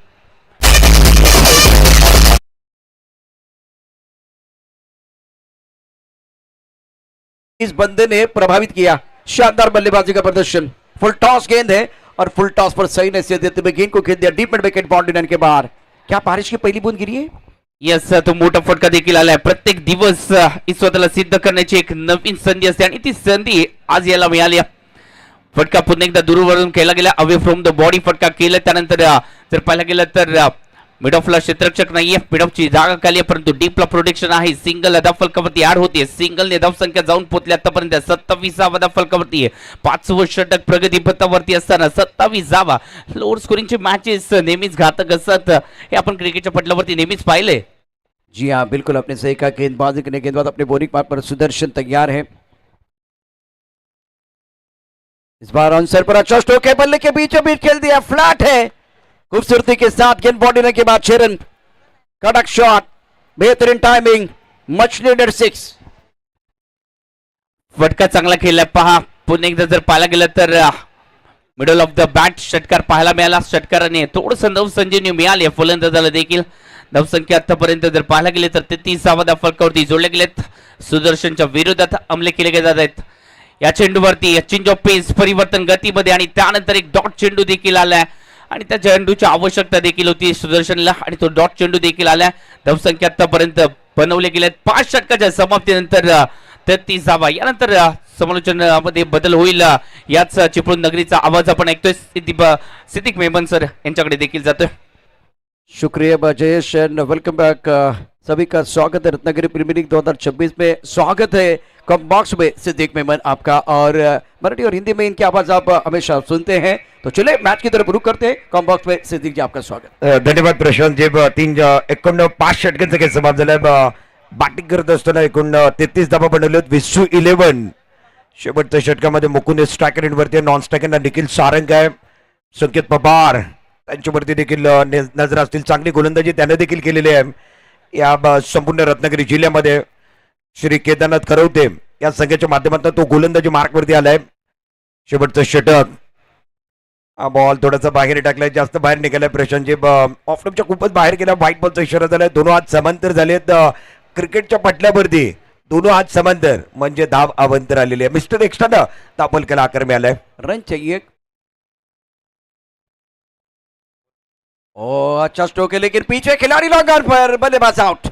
इस बंदे ने प्रभावित किया. शानदार बल्लेबाजी का प्रदर्शन. फुल टॉस गेंद है और फुल टॉस पर सही नसीहत देते हुए गेंद को खेल दिया deep mid wicket, boundary line के बाहर. क्या बारिश की पहिली बूंद गिरी है? यस, तो मोठा फटका देखील आलाय. प्रत्येक दिवस ही स्वतःला सिद्ध करण्याची एक नवीन संधी असते आणि ती संधी आज याला मिळाली. फटका पुन्हा एकदा दूरवरून केला गेला, अवे फ्रॉम द बॉडी फटका केला. त्यानंतर जर पाहायला गेलं तर मिड ऑफला क्षेत्ररक्षक नाहीये, मिड ऑफची जागा खाली आहे, परंतु डीपला प्रोटेक्शन आहे. सिंगल धाव फलकावरती ऍड होते. सिंगलने धावसंख्या जाऊन पोहोचली आतापर्यंत 27 धाव फलकावरती. 5वं षटक प्रगती पथावरती असताना 27 धावा. लोअर स्कोरिंगचे मॅचेस नेहमीच घातक असतात, हे आपण क्रिकेटच्या पटलावरती नेहमीच पाहिले. जी हाँ, बिल्कुल आपने सही कहा. गेंदबाजी करने गेंदबाज अपने बॉलिंग पार्ट पर सुदर्शन तैयार है. इस बार आंसर पर अच्छा स्ट्रोक है, बल्ले के बीचों बीच खेल दिया, फ्लैट है खूबसूरती के साथ. गेंद बॉडी के बाद 6 रन. कड़क शॉट, बेहतरीन टाइमिंग, मच नीडेड 6. फटका चांगला खेळलाय. पहा पुन्हा एकदा जर पाहायला गेलं तर मिडल ऑफ द बॅट षटकार पाहायला मिळाला. षटकाराने थोडंसं नवसंजीवनी मिळाली फलंदाजाला देखील. धावसंख्या आतापर्यंत जर पाहायला गेले तर 33 धाव फलकावरती जोडले गेलेत. सुदर्शनच्या विरोधात अंमले केले जात आहेत. या चेंडूवरती चेंज ऑफ पेस, परिवर्तन गतीमध्ये, आणि त्यानंतर एक डॉट चेंडू देखील आलाय आणि त्या चेंडूची आवश्यकता देखील होती सुदर्शनला आणि तो डॉट चेंडू देखील आलाय. धावसंख्या आतापर्यंत बनवले गेले 5 षटकाच्या समाप्तीनंतर 33 धावा. यानंतर समालोचनामध्ये बदल होईल. याच चिपळूण नगरीचा आवाज आपण ऐकतोय. सिद्दीक मेमन सर यांच्याकडे देखील जातोय. शुक्रिया जयेश एंड वेलकम बैक. सभी का स्वागत है रत्नागिरी प्रीमियर लीग 2026 में. स्वागत है कम बॉक्स में सिद्दीक मेमन आपका, और मराठी और हिंदी में इनकी आवाज आप हमेशा सुनते हैं. तो चले मैच की तरफ रुख करते हैं. कम बॉक्स में सिद्दीक जी आपका स्वागत. धन्यवाद प्रशांत जी. 5 षटकांचा खेळ समाप्त झालाय. बॅटिंग करत असताना एकूण 33 धावा बनवल्यात. विश्व 11 शेवटच्या षटकामध्ये मुकुंद स्ट्रायकर एंडवरती, नॉन स्ट्रायकरना निखिल सारंग आहे, संकेत पवार त्यांच्यावरती देखील नजर असतील. चांगली गोलंदाजी त्याने देखील केलेली आहे. या संपूर्ण रत्नागिरी जिल्ह्यामध्ये श्री केदारनाथ करवते या संघाच्या माध्यमातून तो गोलंदाजी मार्कवरती आलाय. शेवटचं षटक. हा बॉल थोडासा बाहेर टाकलाय, जास्त बाहेर निघालाय. प्रशांतजी ऑफस्टंपच्या खूपच बाहेर गेला. व्हाईट बॉलचा इशारा झालाय. दोनों हात समांतर झालेत क्रिकेटच्या पटल्यावरती. दोनों हात समांतर म्हणजे धाव अवंतर आलेली आहे. मिस्टर एक्स्ट्रा दापल केला आक्रमी आलाय. रन चाहिए. ओ अच्छा स्ट्रोक है लेकिन पीछे खिलाड़ी लॉन्ग ऑन पर, बल्लेबाज आउट.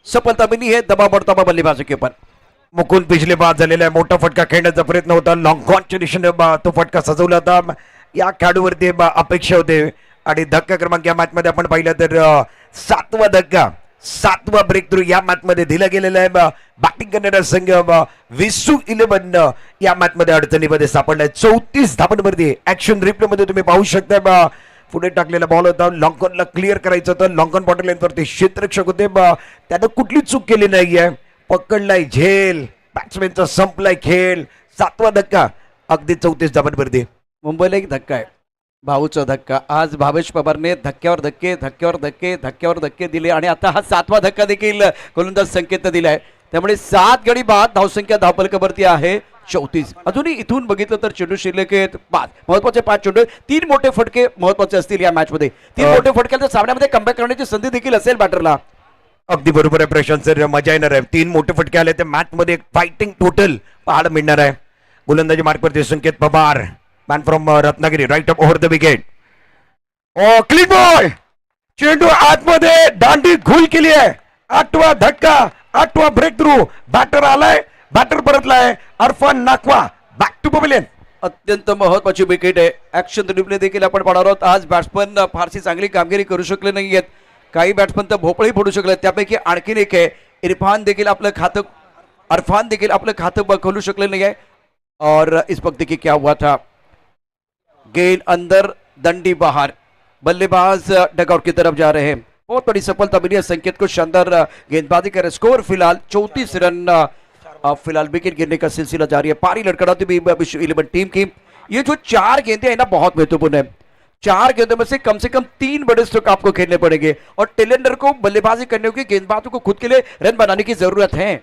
सफलता मिली है, दबाव बढ़ता हुआ बल्लेबाजों के ऊपर. मुकुंद पिछले बाद झालेला आहे. मोठा फटका खेळण्याचा प्रयत्न होता. लॉंग ऑनच्या दिशेने तो फटका सजवला होता. या खेळाडूवरती अपेक्षा होते आणि धक्का क्रमांक या मॅच मध्ये आपण पाहिलं तर 7वा धक्का, 7वा ब्रेक थ्रू या मॅच मध्ये दिला गेलेला आहे. बॅटिंग करणारा संघ विसू 11 या मॅच मध्ये अडचणीमध्ये सापडलाय. 34 धावांवरती ऍक्शन रिप्ले मध्ये तुम्ही पाहू शकता. पुढे टाकलेला बॉल होता. लॉंकॉनला क्लिअर करायचं होतं. लॉंकॉन बॉटल लाईनवरती क्षेत्ररक्षक होते. त्यानं कुठली चूक केली नाहीये. पकडलाय झेल. बॅट्समॅनचा संपलाय खेळ. 7वा धक्का अगदी 34 धावांवरती. मुंबईला एक धक्का आहे, भाऊचा धक्का. आज भावेश पवारने धक्क्यावर धक्के धक्क्यावर धक्के धक्क्यावर धक्के दिले आणि आता हा 7वा धक्का देखील गोलंदाज संकेतनं दिलाय. त्यामुळे 7 गडी बाद धावसंख्या धावफलकावरती आहे 34. अजूनही इथून बघितलं तर चेंडू शिल्लक आहेत 5 महत्वाचे. 5 चेंडू, 3 मोठे फटके महत्वाचे असतील या मॅच मध्ये. 3 मोठे फटक्याच्या सामन्यामध्ये कमबॅक करण्याची संधी देखील असेल बॅटरला. अगदी बरोबर आहे प्रशांत सर. मजा येणार आहे. 3 मोठे फटके आले ते मॅच मध्ये एक फायटिंग टोटल पाहायला मिळणार आहे. गोलंदाजी मार्कवरती Sanket Pawar, man from Ratnagiri, right up over the wicket. Oh clean bowl. चेंडू आतमध्ये दांडी घुल केली आहे. 8वा धक्का, 8वा ब्रेक थ्रू. बॅटर आलाय, बॅटर परतलाय. Arfan Nakwa back to pavilion. अत्यंत महत्वाची विकेट आहे. ऍक्शन रिप्ले देखील आपण पाहणार आहोत. आज बॅट्समन फारशी चांगली कामगिरी करू शकले नाहीयेत. काही बॅट्समन तर भोपळी फोडू शकले. त्यापैकी आणखीन एक आहे इरफान देखील आपलं खातं, अरफान देखील आपलं खातं खोलू शकले नाही आहे. और इस वक्त देखिए क्या हुआ था. गेंद अंदर, डंडी बाहर. बल्लेबाज डगआउट की तरफ जा रहे हैं. बहुत बड़ी सफलता मिली है संकेत को. शानदार गेंदबाजी कर स्कोर फिलहाल 34 रन. फिलहाल विकेट गिरने का सिलसिला जारी है. पारी लड़खड़ाती हुई विश्व 11 टीम की. ये जो 4 गेंदें हैं ना बहुत महत्वपूर्ण है. 4 गेंदों में से कम 3 बड़े स्ट्रोक आपको खेलने पड़ेंगे और टेलेंडर को बल्लेबाजी करने की, गेंदबाजों को खुद के लिए रन बनाने की जरूरत है.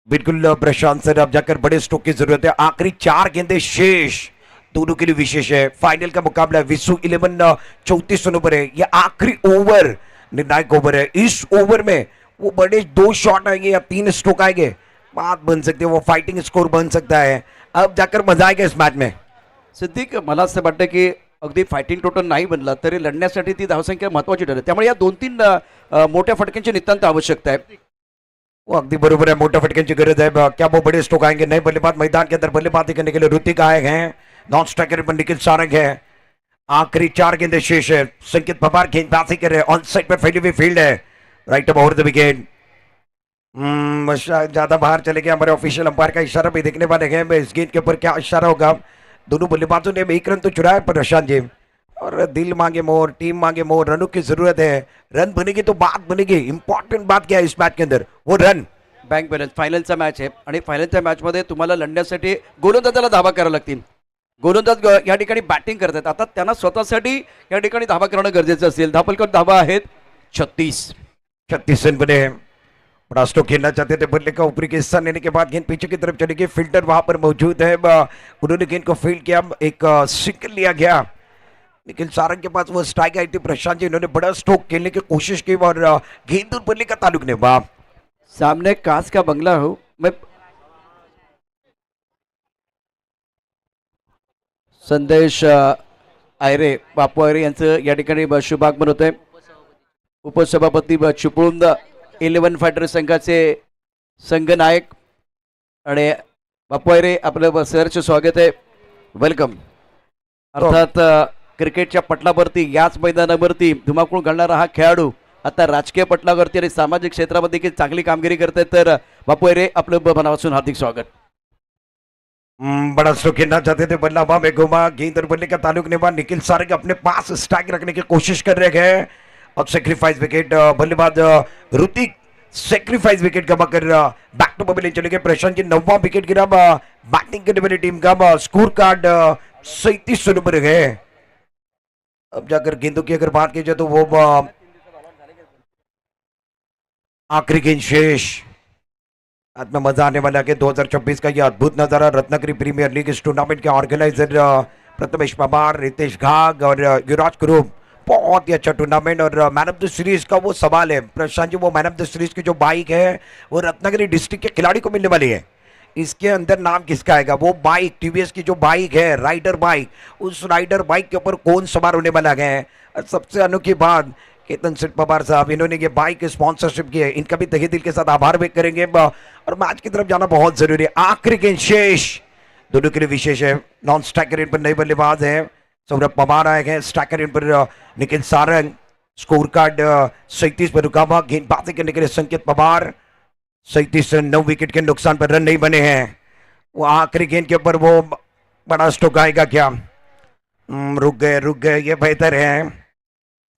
बिल्कुल प्रशांत सर, अब जाकर बड़े स्ट्रोक की जरूरत है. आखिरी 4 गेंदे शेष दोनों के लिए विशेष है. फाइनल का मुकाबला है. विश्व 11 34 रनों पर है. यह आखिरी ओवर निर्णायक ओवर है. इस ओवर में वो बड़े 2 शॉट आएंगे या 3 स्ट्रोक आएंगे, बात बन सकती है. वो फाइटिंग स्कोर बन सकता है. अब जाकर मजा आएगा इस मैच में. सिद्दीक, मला असं वाटतं की अगदी फायटिंग टोटल नाही बनला तरी लढण्यासाठी ती धावसंख्या महत्वाची ठरेल. त्यामुळे या 2-3 मोठ्या फटक्यांची नितांत आवश्यकता आहे. वो अगदी बरोबर है. मोटा फटके की गरज है. क्या वो बड़े स्ट्रोक आएंगे? नए बल्लेबाज मैदान के अंदर बल्लेबाजी करने के लिए ऋतिक आए हैं. नॉन स्ट्राइकर पर निखिल सारंग है. आखिरी 4 गेंदे शेष है. संकेत पवार गेंदबाजी कर रहे हैं. ऑन साइड पे फैली हुई फील्ड है. Right up over the wicket. ज्यादा बाहर चले गए. हमारे ऑफिशियल अंपायर का इशारा भी देखने वाले हैं. इस गेंद के ऊपर क्या इशारा होगा. दोनों बल्लेबाजों ने 1 रन तो चुराया प्रशांत जी. और दिल मांगे मोर, टीम मांगे मोर. रनों की जरूरत है. रन बनेगी तो बात बनेगी. इंपॉर्टेंट बात क्या है इस मैच के अंदर, वो रन. बँक बॅलन्स फायनलचा मॅच आहे आणि फायनलच्या मॅचमध्ये तुम्हाला लढण्यासाठी गोलंदाजाला धावा करावं लागतील. गोलंदाज या ठिकाणी बॅटिंग करतात. आता त्यांना स्वतःसाठी या ठिकाणी धावा करणं गरजेचं असेल. धावफलकावर धावा आहेत 36 रन बने हैं. बड़ा स्ट्रोक खेलना चाहते थे. बल्ले का ऊपरी का हिस्सा लेने के बाद गेंद पीछे की तरफ चली गई. फील्डर वहां पर मौजूद है. उन्होंने गेंद को फील्ड किया. एक सिंगल लिया गया. लेकिन सारंग के पास वो स्ट्राइक आई थी. प्रशांत जी, इन्होंने बड़ा स्ट्रोक खेलने की कोशिश की और गेंद और बल्ले का ताल्लुक नहीं. वाह, सामने कांच का बंगला हो. मैं संदेश आयरे, बापू आयरे यांचं या ठिकाणी शुभागमन होत आहे. उपसभापती चिपळूण 11 फायटर संघाचे संघनायक आणि बापू आयरे, आपलं सरचे स्वागत आहे. वेलकम. अर्थात क्रिकेटच्या पटलावरती, याच मैदानावरती धुमाकूळ घालणारा हा खेळाडू आता राजकीय पटलावरती आणि सामाजिक क्षेत्रामध्ये देखील चांगली कामगिरी करते. तर बापू आयरे, आपलं मनापासून हार्दिक स्वागत. बड़ा स्ट्रोक खेलना चाहते थे. बल्ला हवा में घुमा. गेंद और बल्ले का ताल्लुक नहीं हुआ. निखिल सारंग अपने पास स्ट्राइक रखने की कोशिश कर रहे हैं. अब सेक्रीफाइस विकेट. बल्लेबाज ऋतिक सेक्रीफाइस विकेट गवाकर बैक टू पवेलियन चले गए. प्रशांत जी, 9वां विकेट गिरा. बैटिंग करने वाली टीम का स्कोर कार्ड 37 रनों पर है. अब जाकर गेंदों की अगर बात की जाए तो वो आखिरी गेंद शेष। आज में मजा आने वाला है 2026 का ये अद्भुत नजारा रत्नागिरी प्रीमियर लीग इस टूर्नामेंट के ऑर्गेनाइजर प्रथमेश पवार, रितेश घाग और युवराज ग्रुप। बहुत ही अच्छा टूर्नामेंट और मैन ऑफ द सीरीज का वो सवाल है प्रशांत जी, वो मैन ऑफ द सीरीज की जो बाइक है वो रत्नागिरी डिस्ट्रिक्ट के खिलाड़ी को मिलने वाली है। इसके अंदर नाम किसका आएगा? वो बाइक टीवीएस की जो बाइक है राइडर बाइक, उस राइडर बाइक के ऊपर कौन सवार होने वाला है। और सबसे अनोखी बात केतन सिंह पवार साहब, इन्होंने ये बाइक स्पॉन्सरशिप की है, इनका भी तहे दिल के साथ आभार व्यक्त करेंगे। और मैच की तरफ जाना बहुत जरूरी है। आखिरी गेंद शेष दोनों के लिए विशेष है। नॉन स्ट्राइकर इन पर नए बल्लेबाज है सौरभ पवार आए हैं, striker in per Nikhil Sarang. Score card 37 पर रुका हुआ। गेंदबाजी करने के लिए संकेत पवार। 37 रन, 9 विकेट के नुकसान पर रन नहीं बने हैं। वो आखिरी गेंद के ऊपर वो बड़ा स्ट्रोक आएगा क्या? रुक गए ये बेहतर है।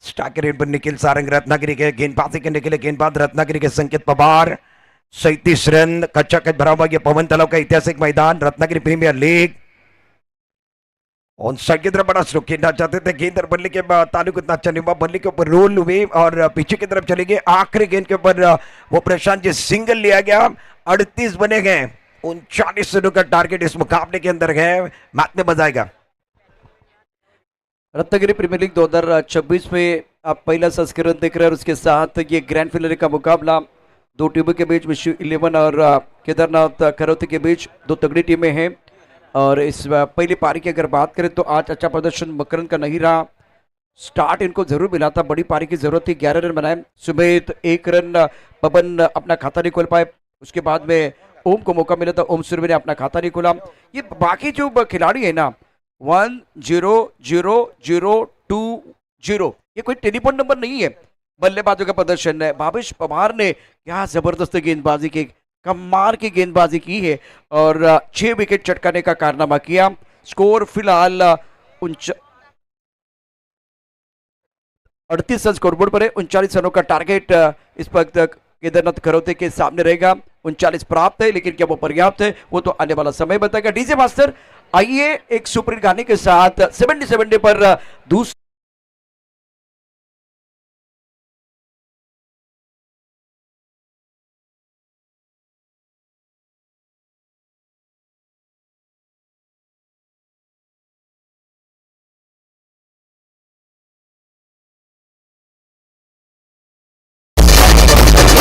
स्ट्राइकर इन पर निखिल सारंग रत्नागिरी के। गेंदबाजी करने के लिए गेंदबाज रत्नागिरी के संकेत पवार। 37 रन, कच्चा कच भरा हुआ ये पवन तलाव का ऐतिहासिक मैदान Ratnagiri premier league. On side की तरफ बड़ा स्ट्रोक खेलना चाहते थे, गेंद बल्ले के ताल्लुक इतना अच्छा नहीं हुआ, बल्ले के ऊपर रोल हुई और पीछे की तरफ चले गए। आखिरी गेंद के ऊपर वो प्रशांत जी सिंगल लिया गया। 38 बने गए। 39 रनों का टारगेट इस मुकाबले के अंदर है। मैच में मजा आएगा। रत्नागिरी प्रीमियर लीग 2026 में आप पहला संस्करण देख रहे हैं और उसके साथ ये ग्रैंड फिनाले का मुकाबला दो टीमों के बीच विश्व 11 और केदारनाथ करौती के बीच दो तगड़ी टीमें हैं। और इस पहली पारी की अगर बात करें तो आज अच्छा प्रदर्शन मकरंद का नहीं रहा। स्टार्ट इनको जरूर मिला था, बड़ी पारी की जरूरत थी। 11 रन बनाए सुमेत, 1 रन पवन अपना खाता नहीं खोल पाए। उसके बाद में ओम को मौका मिला था, ओम सूर्य ने अपना खाता नहीं खोला। ये बाकी जो खिलाड़ी है ना 1 0 0 0 2 0, ये कोई टेलीफोन नंबर नहीं है। बल्लेबाजों का प्रदर्शन है। भावेश पवार ने क्या जबरदस्त गेंदबाजी की, कमाल की गेंदबाजी की है और 6 विकेट चटकाने का कारनामा किया। स्कोर फिलहाल 38 रन स्कोरबोर्ड पर है। 39 रनों का टारगेट इस वक्त केदारनाथ करौते के सामने रहेगा। 39 प्राप्त है, लेकिन क्या वो पर्याप्त है वो तो आने वाला समय बताएगा। डीजे मास्टर आइए एक सुपर हिट गाने के साथ 77 डे पर दूसरा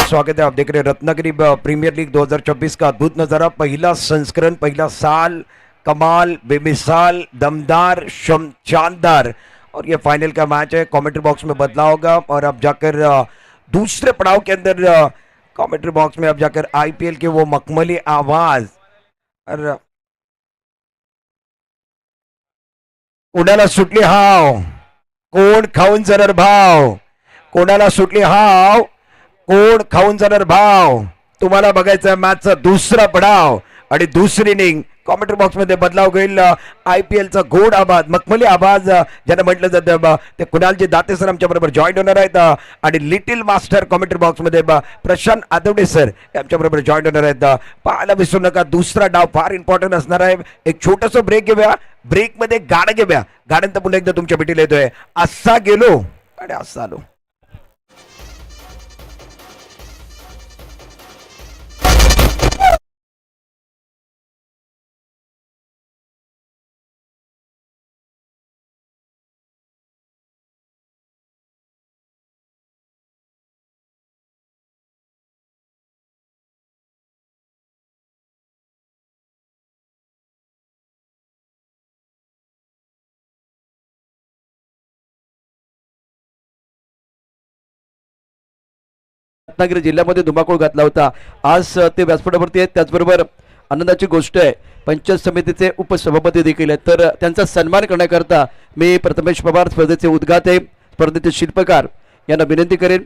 स्वागत है, आप देख रहे हैं रत्नागिरी प्रीमियर लीग 2024 का अद्भुत नजारा। पहला संस्करण, पहला साल, कमाल, बेमिसाल, दमदार, शानदार। और ये फाइनल का मैच है। कमेंट्री बॉक्स में बदलाव होगा और अब जाकर दूसरे पड़ाव के अंदर कमेंट्री बॉक्स में अब जाकर आईपीएल के वो मखमली आवाज और कोणाला सुटली हाव, कोण खाऊन जाणार भाव, कोणाला सुटली हाव, कोण खाऊन जाणार भाव। तुम्हाला बघायचं मॅचचा दुसरा पडाव आणि दुसरी इनिंग। कॉमेंट्री बॉक्स मध्ये बदलाव होईल। आयपीएलचा गोड आवाज, मखमली आवाज ज्यांना म्हटलं जातं ते कुणालजी दाते सर आमच्या बरोबर जॉईन होणार आहेत आणि लिटिल मास्टर कॉमेंट्री बॉक्स मध्ये प्रशांत आदवडे सर आमच्या बरोबर जॉईन होणार आहेत। पाहायला विसरू नका, दुसरा डाव फार इम्पॉर्टंट असणार आहे। एक छोटस ब्रेक घेऊया, ब्रेक मध्ये गाणं घेऊया, गाण्यानंतर पुन्हा एकदा तुमच्या भेटीला येतोय। असा गेलो आणि असा आलो। रत्नागिरी जिल्ह्यामध्ये धुमाकूळ घातला होता। आज ते व्यासपीठावरती आहेत। त्याचबरोबर आनंदाची गोष्ट आहे पंचायत समितीचे उपसभापती देखील आहेत, तर त्यांचा सन्मान करण्याकरता मी प्रथमेश पवार स्पर्धेचे उद्घाटक, स्पर्धेचे शिल्पकार यांना विनंती करेन।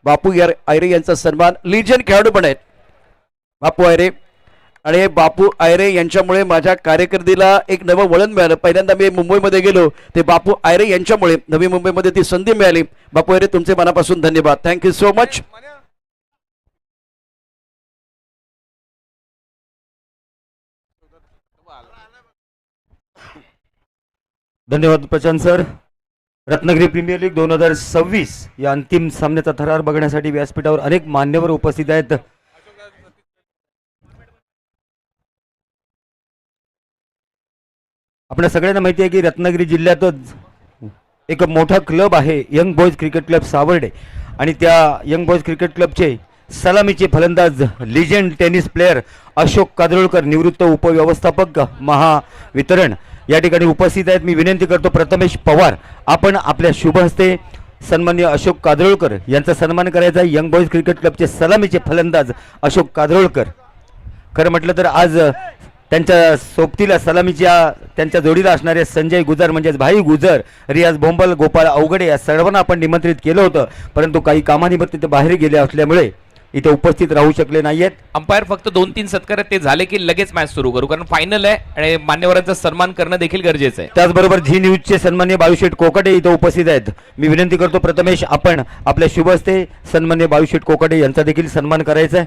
बापू आयरे यांचा सन्मान, लिजन खेळाडू पण आहेत बापू आयरे, आणि बापू आयरे यांच्यामुळे माझ्या कारकिर्दीला एक नवं वळण मिळालं। पहिल्यांदा मी मुंबईमध्ये गेलो ते बापू आयरे यांच्यामुळे नवी मुंबईमध्ये ती संधी मिळाली। बापू आयरे तुमचे मनापासून धन्यवाद, थँक्यू सो मच। धन्यवाद Prashant sir. Ratnagiri premier league 2026 या अंतिम सामन्याचा थरार बघण्यासाठी व्यासपीठावर अनेक मान्यवर उपस्थित आहेत. आपल्या सगळ्यांना माहिती आहे की रत्नागिरी जिल्ह्यातच एक मोठा क्लब आहे young boys cricket club Savarde आणि त्या यंग बॉयज क्रिकेट क्लबचे सलामीचे फलंदाज legend tennis player Ashok Kadrolkar निवृत्त उपव्यवस्थापक महावितरण या ठिकाणी उपस्थित आहेत. मी विनंती करतो प्रथमेश पवार आपण आपल्या शुभ हस्ते सन्माननीय अशोक कादरोळकर यांचा सन्मान करायचा आहे. यंग बॉयज क्रिकेट क्लबचे सलामीचे फलंदाज अशोक कादरोळकर. खरं म्हटलं तर आज त्यांच्या सोबतीला सलामीच्या त्यांच्या जोडीला असणारे संजय गुजर म्हणजेच भाई गुजर, रियाज बोंबल, गोपाळ अवघडे या सर्वांना आपण निमंत्रित केलं होतं, परंतु काही कामानिमित्त ते बाहेर गेले असल्यामुळे इथे उपस्थित राहू शकले नाहीयेत. अंपायर फक्त 2-3 सत्कार ते झाले की लगेच मॅच सुरू करू, कारण फायनल आहे आणि मान्यवरांचा सन्मान करणं देखील गरजेचं आहे. त्याचबरोबर झी न्यूजचे सन्माननीय बाळूशेठ कोकाटे इथे उपस्थित आहेत. मी विनंती करतो प्रथमेश आपण आपल्या शुभ हस्ते सन्माननीय बाळूशेठ कोकाटे यांचा देखील सन्मान करायचा आहे.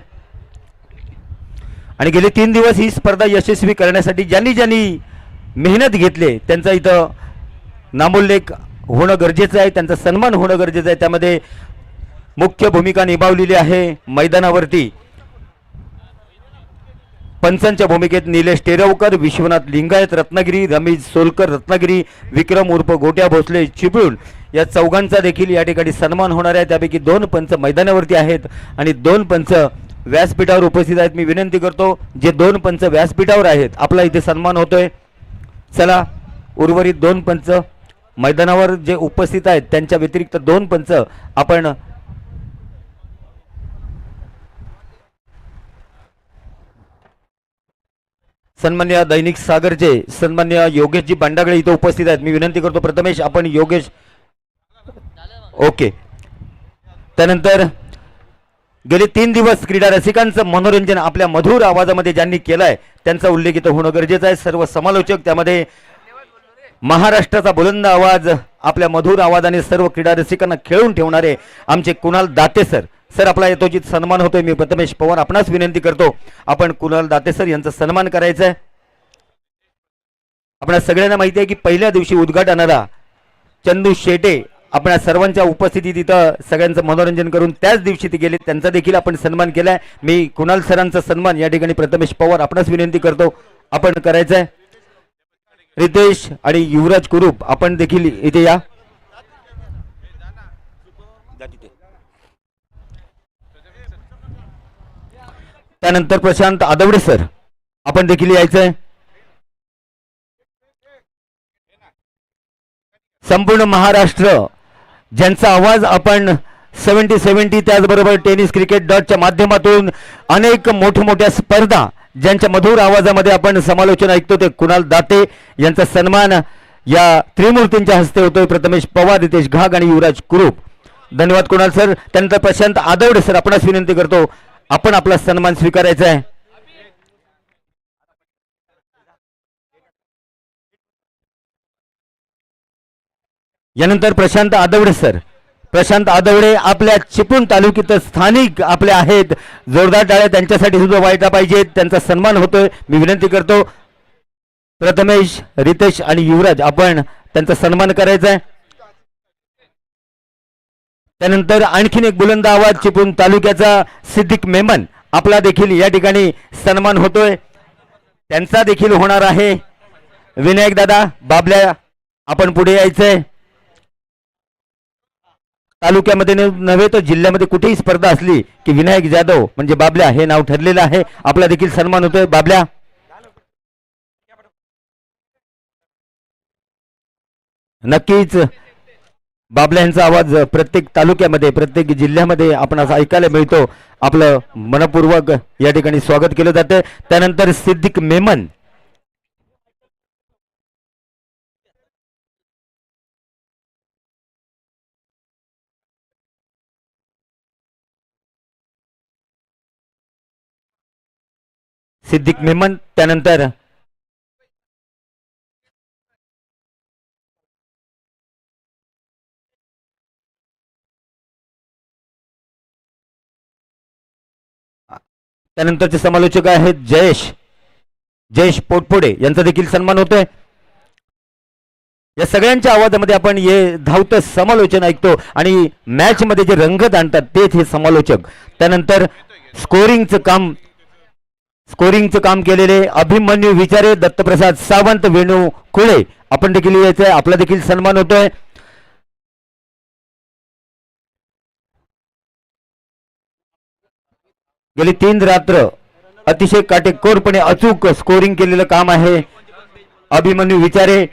आणि गेले 3 दिवस ही स्पर्धा यशस्वी करण्यासाठी ज्यांनी ज्यांनी मेहनत घेतली त्यांचा इथं नामोल्लेख होणं गरजेचं आहे, त्यांचा सन्मान होणं गरजेचं आहे. त्यामध्ये मुख्य भूमिका निभावलेली आहे मैदानावरती पंचांच्या भूमिकेत निलेश टेरवकर, विश्वनाथ लिंगायत रत्नागिरी, रमेश सोलकर रत्नागिरी, विक्रम उर्फ गोट्या भोसले चिपळूण या चौघांचा देखील या ठिकाणी सन्मान होणार आहे. त्यापैकी 2 पंच मैदानावरती आहेत आणि 2 पंच व्यासपीठावर उपस्थित आहेत. मी विनंती करतो जे 2 पंच व्यासपीठावर आहेत आपला इथे सन्मान होतोय. चला उर्वरित 2 पंच मैदानावर जे उपस्थित आहेत त्यांच्या व्यतिरिक्त 2 पंच आपण सन्मान्य दैनिक सागरचे सन्मान्य योगेशजी बांडागळे इथे उपस्थित आहेत. मी विनंती करतो प्रथमेश आपण योगेश ओके. त्यानंतर गेले 3 दिवस क्रीडा रसिकांचं मनोरंजन आपल्या मधुर आवाजामध्ये ज्यांनी केलंय त्यांचा उल्लेख इथं होणं गरजेचं आहे. सर्व समालोचक त्यामध्ये महाराष्ट्राचा बुलंद आवाज आपल्या मधुर आवाजाने सर्व क्रीडा रसिकांना खेळून ठेवणारे आमचे कुणाल दाते सर. सर आपला यथोचित सन्मान होतोय. मी प्रथमेश पवार आपणास विनंती करतो आपण कुणाल दाते सर यांचा सन्मान करायचा आहे. आपल्या सगळ्यांना माहिती आहे की पहिल्या दिवशी उद्घाटनाला चंदू शेटे आपल्या सर्वांच्या उपस्थितीत इथं सगळ्यांचं मनोरंजन करून त्याच दिवशी ते गेले, त्यांचा देखील आपण सन्मान केलाय. मी कुणाल सरांचा सन्मान या ठिकाणी प्रथमेश पवार आपणास विनंती करतो आपण करायचं आहे. रितेश आणि युवराज कुरूप आपण देखील इथे या. त्यानंतर प्रशांत आदवडे सर आपण देखील यायचंय. संपूर्ण महाराष्ट्र ज्यांचा आवाज आपण 70-70 त्याचबरोबर टेनिस क्रिकेट डॉटच्या माध्यमातून अनेक मोठमोठ्या स्पर्धा ज्यांच्या मधुर आवाजामध्ये आपण समालोचन ऐकतो ते कुणाल दाते यांचा सन्मान या त्रिमूर्तींच्या हस्ते होतोय. प्रथमेश पवार, रितेश घाग आणि युवराज कुरूप. धन्यवाद कुणाल सर. त्यानंतर प्रशांत आदवडे सर आपणास विनंती करतो आपण आपला सन्मान स्वीकारायचा आहे. यानंतर प्रशांत आदवडे सर. प्रशांत आदवडे आपल्या चिपळूण तालुक्यात स्थानिक आपले आहेत. जोरदार टाळ्या त्यांच्यासाठी सुद्धा व्हायला पाहिजेत. त्यांचा सन्मान होतोय. मी विनंती करतो प्रथमेश, रितेश आणि युवराज आपण त्यांचा सन्मान करायचा आहे. त्यानंतर आणखीन एक बुलंद आवाज चिपळूण तालुक्याचा सिद्दीक मेमन आपला देखील या ठिकाणी सन्मान होतोय. त्यांचा देखील होणार आहे. विनायक दादा बाबल्या आपण पुढे यायचंय. तालुक्यामध्ये नव्हे तर जिल्ह्यामध्ये कुठेही स्पर्धा असली की विनायक जाधव म्हणजे बाबल्या हे नाव ठरलेलं आहे. आपला देखील सन्मान होतोय. बाबल्या नक्कीच बाबल्या यांचा आवाज प्रत्येक तालुक्यामध्ये प्रत्येक जिल्ह्यामध्ये आपण असं ऐकायला मिळतो. आपलं मनपूर्वक या ठिकाणी स्वागत केलं जातं. त्यानंतर सिद्दीक मेमन सिद्दीक मेमन. त्यानंतर त्यानंतरचे समालोचक आहेत जयेश पोटपुडे यांचा देखील सन्मान होतोय. या सगळ्यांच्या आवाजामध्ये आपण हे धावतं समालोचन ऐकतो आणि मॅच मध्ये जे रंगत आणतात तेच हे समालोचक. त्यानंतर स्कोरिंगचं काम केलेले अभिमन्यू विचारे, दत्तप्रसाद सावंत, वेणू खुळे आपण देखील यायचंय, आपला देखील सन्मान होतोय. गेली 3 रात्र अतिशय काटेकोरपणे अचूक स्कोरिंग केलेलं काम आहे. अभिमन्यू विचारे,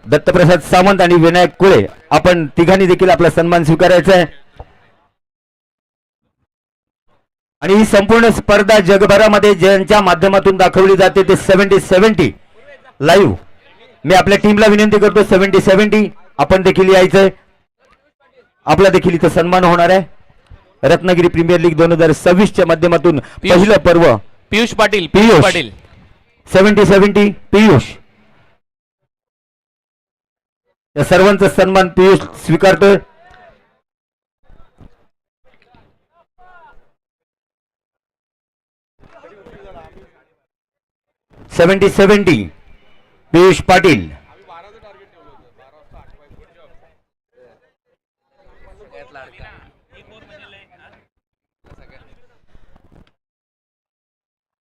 दत्तप्रसाद सावंत आणि विनायक कुळे आपण तिघांनी देखील आपला सन्मान स्वीकारायचा आहे. आणि ही संपूर्ण स्पर्धा जगभरामध्ये ज्यांच्या माध्यमातून दाखवली जाते ते 70-70 लाईव्ह. मी आपल्या टीमला विनंती करतो 70-70 आपण देखील यायचंय, आपला देखील इथं सन्मान होणार आहे. रत्नागिरी प्रीमियर लीग 2026 च्या माध्यमातून पहिलं पर्व. पियुष पाटील पियुष पाटील 70-70 पियुष, या सर्वांचा सन्मान पियुष स्वीकारतोय. पियुष पाटील.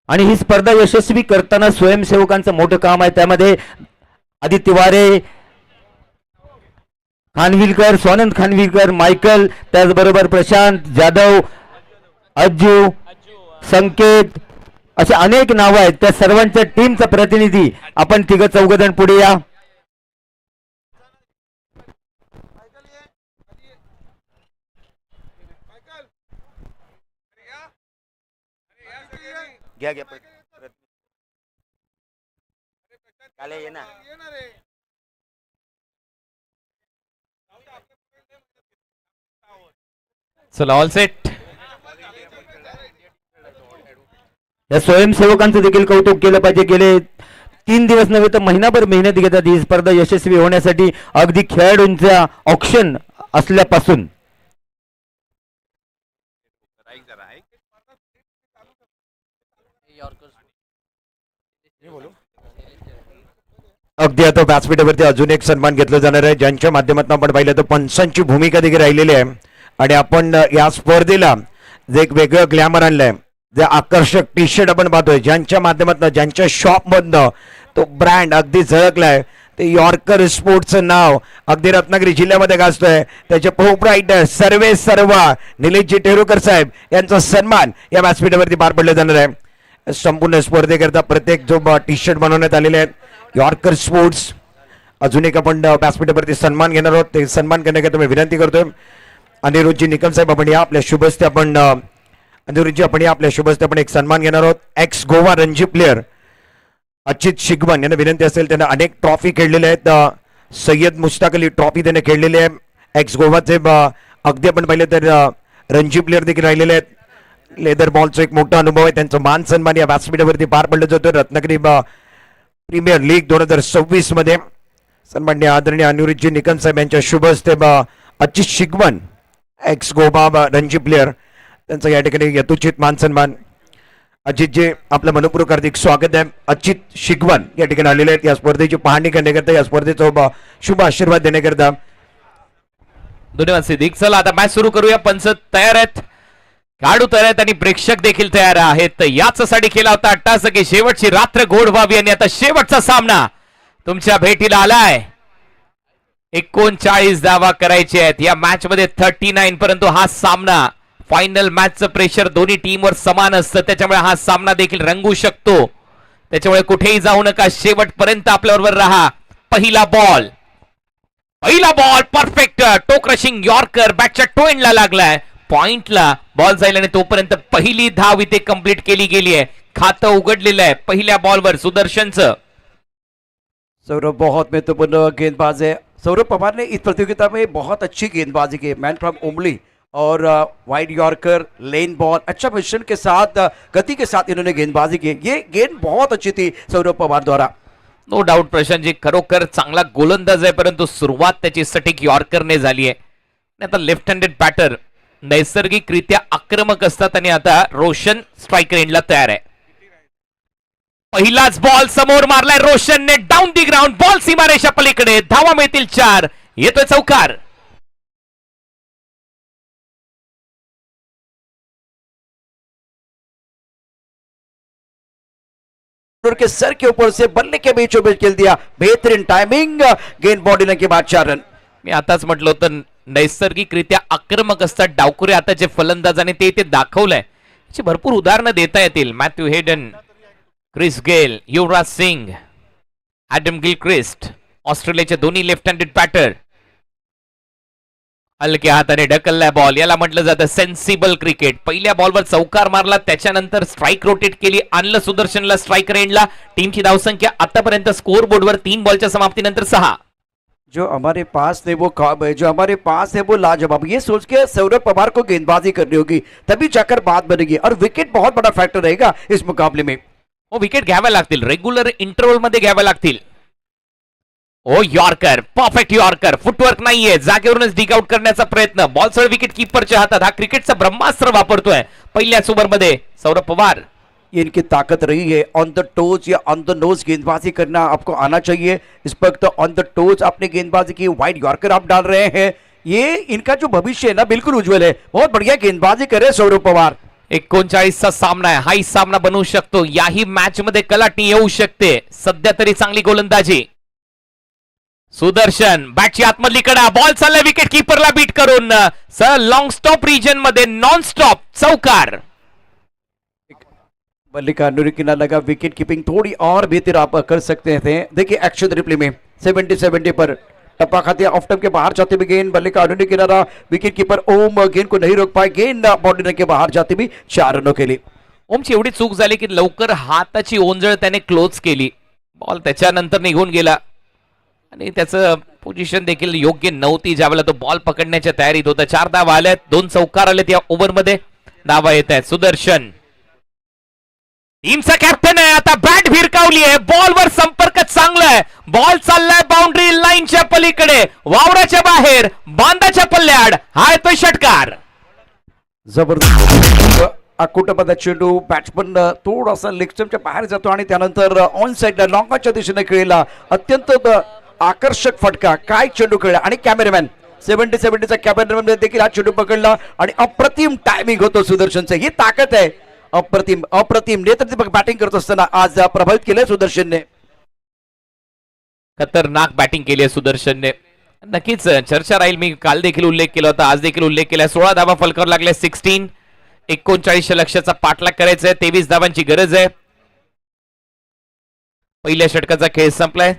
आणि ही स्पर्धा यशस्वी करताना स्वयंसेवकांचं मोठं काम आहे. त्यामध्ये आदित्य वारे, खानविलकर, स्वानंद खानविलकर, मायकल, त्याचबरोबर प्रशांत जाधव, अज्जू, संकेत असे अनेक नावं आहेत. त्या सर्वांच्या टीमचा प्रतिनिधी आपण तिघ चौघजण पुढे या. चला ऑल सेट. या स्वयंसेवकांचं देखील कौतुक केलं पाहिजे. गेले 3 दिवस नव्हे तर महिनाभर मेहनत घेतात ही स्पर्धा यशस्वी होण्यासाठी. अगदी खेळाडूंचा ऑप्शन असल्यापासून अगदी आता व्यासपीठावरती अजून एक सन्मान घेतला जाणार आहे, ज्यांच्या माध्यमातून आपण पाहिलं तर पंचांची भूमिका देखील राहिलेली आहे. आणि आपण या स्पर्धेला जे एक वेगळं ग्लॅमर आणलंय, जे आकर्षक टी शर्ट आपण पाहतोय, ज्यांच्या माध्यमातून ज्यांच्या शॉप मधनं तो ब्रँड अगदी झळकलाय, ते यॉर्कर स्पोर्ट्सचं नाव अगदी रत्नागिरी जिल्ह्यामध्ये गाजतोय. त्याचे प्रोप्रायटर सर्व निलेशजी टेरुकर साहेब यांचा सन्मान या व्यासपीठावरती पार पडला जाणार आहे. संपूर्ण स्पर्धेकरता प्रत्येक जो टी शर्ट बनवण्यात आलेले आहेत यॉर्कर स्पोर्ट्स. अजून एक आपण व्यासपीठावरती सन्मान घेणार आहोत, ते सन्मान करण्याकरता मी विनंती करतोय अनिरुद्धजी निकम साहेब, आपण या आपल्या शुभस्ते आपण अनिरुद्धजी आपण या आपल्या शुभस्ते आपण एक सन्मान घेणार आहोत. एक्स गोवा रणजी प्लेयर अचित शिगवन यांना विनंती असेल, त्यांना अनेक ट्रॉफी खेळलेले आहेत. सय्यद मुश्ताक अली ट्रॉफी त्याने खेळलेली आहे. एक्स गोवाचे अगदी आपण पाहिलं तर रणजी प्लेयर देखील राहिलेले आहेत. लेदर बॉलचा एक मोठा अनुभव आहे, त्यांचा मान सन्मान या व्यासपीठावरती पार पडला जातो. रत्नागिरी प्रीमियर लीग 2026 मध्ये सन्माननीय आदरणीय अनिरुद्धजी निकम साहेब यांच्या शुभ हस्ते अचित शिगवन एक्स गोवा रणजी प्लेयर त्यांचा या ठिकाणी यथोचित मान सन्मान. अजितजी आपलं मनपूर्वक हार्दिक स्वागत आहे. अचित शिगवन या ठिकाणी आलेले आहेत या स्पर्धेची पाहणी करण्याकरता, या स्पर्धेचा शुभ आशीर्वाद देण्याकरता. धन्यवाद सिद्दीक. चला आता मॅच सुरू करूया. पंच तयार आहेत, खेळाडू तयार आहेत आणि प्रेक्षक देखील तयार आहेत. याचसाठी केला होता अट्टास की शेवटची रात्र गोड व्हावी आणि आता शेवटचा सामना तुमच्या भेटीला आलाय. 39 धावा करायचे आहेत या मॅच मध्ये 39, परंतु हा सामना फायनल मॅचचं प्रेशर दोन्ही टीमवर समान असतं, त्याच्यामुळे हा सामना देखील रंगू शकतो. त्याच्यामुळे कुठेही जाऊ नका, शेवटपर्यंत आपल्याबरोबर राहा. पहिला बॉल परफेक्ट टो क्रशिंग यॉर्कर बॅटच्या टो एंडला लागलाय. पॉइंटला बॉल जाईल आणि तोपर्यंत पहिली धाव इथे कंप्लीट केली गेली आहे. खातं उघडलेलं आहे पहिल्या बॉलवर सुदर्शनचं. सौरभ बहुत महत्वपूर्ण गेंदबाज है. सौरभ पवार ने इस प्रतियोगिता में बहुत अच्छी गेंदबाजी की. मैन फ्रॉम उमली और वाइड यॉर्कर, लेन बॉल, अच्छा पोजीशन के साथ गति के साथ इन्होंने गेंदबाजी की. ये गेंद बहुत अच्छी थी सौरभ पवार द्वारा. नो डाऊट प्रशांतजी खरोखर चांगला गोलंदाज आहे, परंतु सुरुवात त्याची सटीक यॉर्करने झाली आहे. आता लेफ्ट हँडेड बॅटर नैसर्गिकरित्या आक्रमक असतात आणि आता रोशन स्ट्रायकर एंडला तयार आहे. पहिलाच बॉल समोर मारलाय रोशनने डाऊन दी ग्राउंड. बॉल सीमारेषा पलीकडे. धावा मिळतील 4. येतोय चौकार. के सर के ऊपर से बल्ले के बीचों बीच खेल दिया. बेहतरीन टाइमिंग. गेंद बॉडी के बाद 4 रन. मी आताच म्हटलं होतं नैसर्गिकरित्या आक्रमक असतात डावकुरे आताचे फलंदाज आणि ते दाखवलंय. याची भरपूर उदाहरणं देता येतील. Matthew Hayden, Chris Gayle, Yuvraj Singh, Adam Gilchrist, ऑस्ट्रेलियाचे दोन्ही लेफ्ट हँडेड बॅटर. हलक्या हाताने ढकललाय बॉल. याला म्हटलं जातं सेन्सिबल क्रिकेट. पहिल्या बॉलवर चौकार मारला, त्याच्यानंतर स्ट्राईक रोटेट केली, आणलं सुदर्शनला स्ट्राईक रेंजला. टीमची धावसंख्या आतापर्यंत स्कोर बोर्डवर 3 बॉलच्या समाप्तीनंतर 6. जो हमारे पास है वो लाजवाब. ये सोच के सौरभ पवार को गेंदबाजी करनी होगी, तभी जाकर बात बनेगी. और विकेट बहुत बड़ा फैक्टर रहेगा इस मुकाबले में. हो, विकेट घ्याव्या लागतील, रेग्युलर इंटरव्हल मध्ये घ्याव्या लागतील. ओ यॉर्कर, परफेक्ट यॉर्कर. फुटवर्क नाहीये, जागेवरूनच डिग आउट करण्याचा प्रयत्न. बॉल सर विकेट कीपरच्या हातात. हा क्रिकेटचा ब्रह्मास्त्र वापरतोय पहिल्याच ओव्हरमध्ये सौरभ पवार. ये इनकी ताकत रही है. ऑन द टोज या ऑन द नोज गेंदबाजी करना आपको आना चाहिए. इस वक्त ऑन द टोज आपने गेंदबाजी की. वाइड यॉर्कर आप डाल रहे हैं. ये इनका जो भविष्य है ना बिल्कुल उज्जवल है. बहुत बढ़िया गेंदबाजी करे सौरभ पवार. 39चा सामना आहे. हाही सामना बनवू शकतो. याही मॅच मध्ये कलाटणी येऊ शकते. सध्या तरी चांगली गोलंदाजी. सुदर्शन बॅटची आतमधली कडा. बॉल चाललाय विकेट कीपरला बीट करून. सर लॉंग स्टॉप रिजन मध्ये नॉन स्टॉप चौकार. बल्ले का अनुरी किनारा लगा. विकेट कीपिंग थोड़ी और बेहतर आप कर सकते थे. देखिए एक्शन रिप्ले में 70 पर टप्पा खाते ऑफ टर्म के बाहर जाते भी गेंद. बल्ले का अनुरी किनारा. विकेट कीपर ओम गेंद को नहीं रोक पाए. गेंद बाउंड्री के बाहर जाते भी 4 रनों के लिए. ओमची एवढी चूक झाली की लवकर हाताची ओंजळ त्याने क्लोज केली. बॉल त्याच्यानंतर निघून गेला आणि त्याचं पोझिशन देखील योग्य नव्हती. ज्यावेळेला तो बॉल पकडण्याच्या तयारीत होता. 4 धावा आल्यात, 2 चौकार आलेत या ओव्हरमध्ये. धावा येत आहेत. सुदर्शन टीमचा कॅप्टन आहे. आता बॅट भिरकावली आहे. बॉलवर संपर्क चांगला आहे. बॉल चाललाय बाउंड्री लाईनच्या पलीकडे, वावराच्या बाहेर, बांधाच्या पल्ल्याड. हा येतोय षटकार. जबरदस्त अकुटपदा चेंडू. बॅट्समन थोडासा लेग स्टंपच्या बाहेर जातो आणि त्यानंतर ऑन साइडला लॉंगाच्या दिशेने खेळला. अत्यंत आकर्षक फटका. काय चेंडू खेळला. आणि कॅमेरामॅन 70चा कॅमेरामॅन देखील हा चेंडू पकडला आणि अप्रतिम टायमिंग होतो सुदर्शनचं. ही ताकद आहे. अप्रतिम नेतृत्व बॅटिंग करत असताना आज प्रभावित केलंय सुदर्शनने. खतरनाक बॅटिंग केली आहे सुदर्शनने. नक्कीच चर्चा राहील. मी काल देखील उल्लेख केला होता, आज देखील उल्लेख केला. 16 धावा फलकावर लागल्या. 16. 39 लक्ष्याचा पाठलाग करायचा आहे. 23 धावांची गरज आहे. पहिल्या षटकाचा खेळ संपलाय.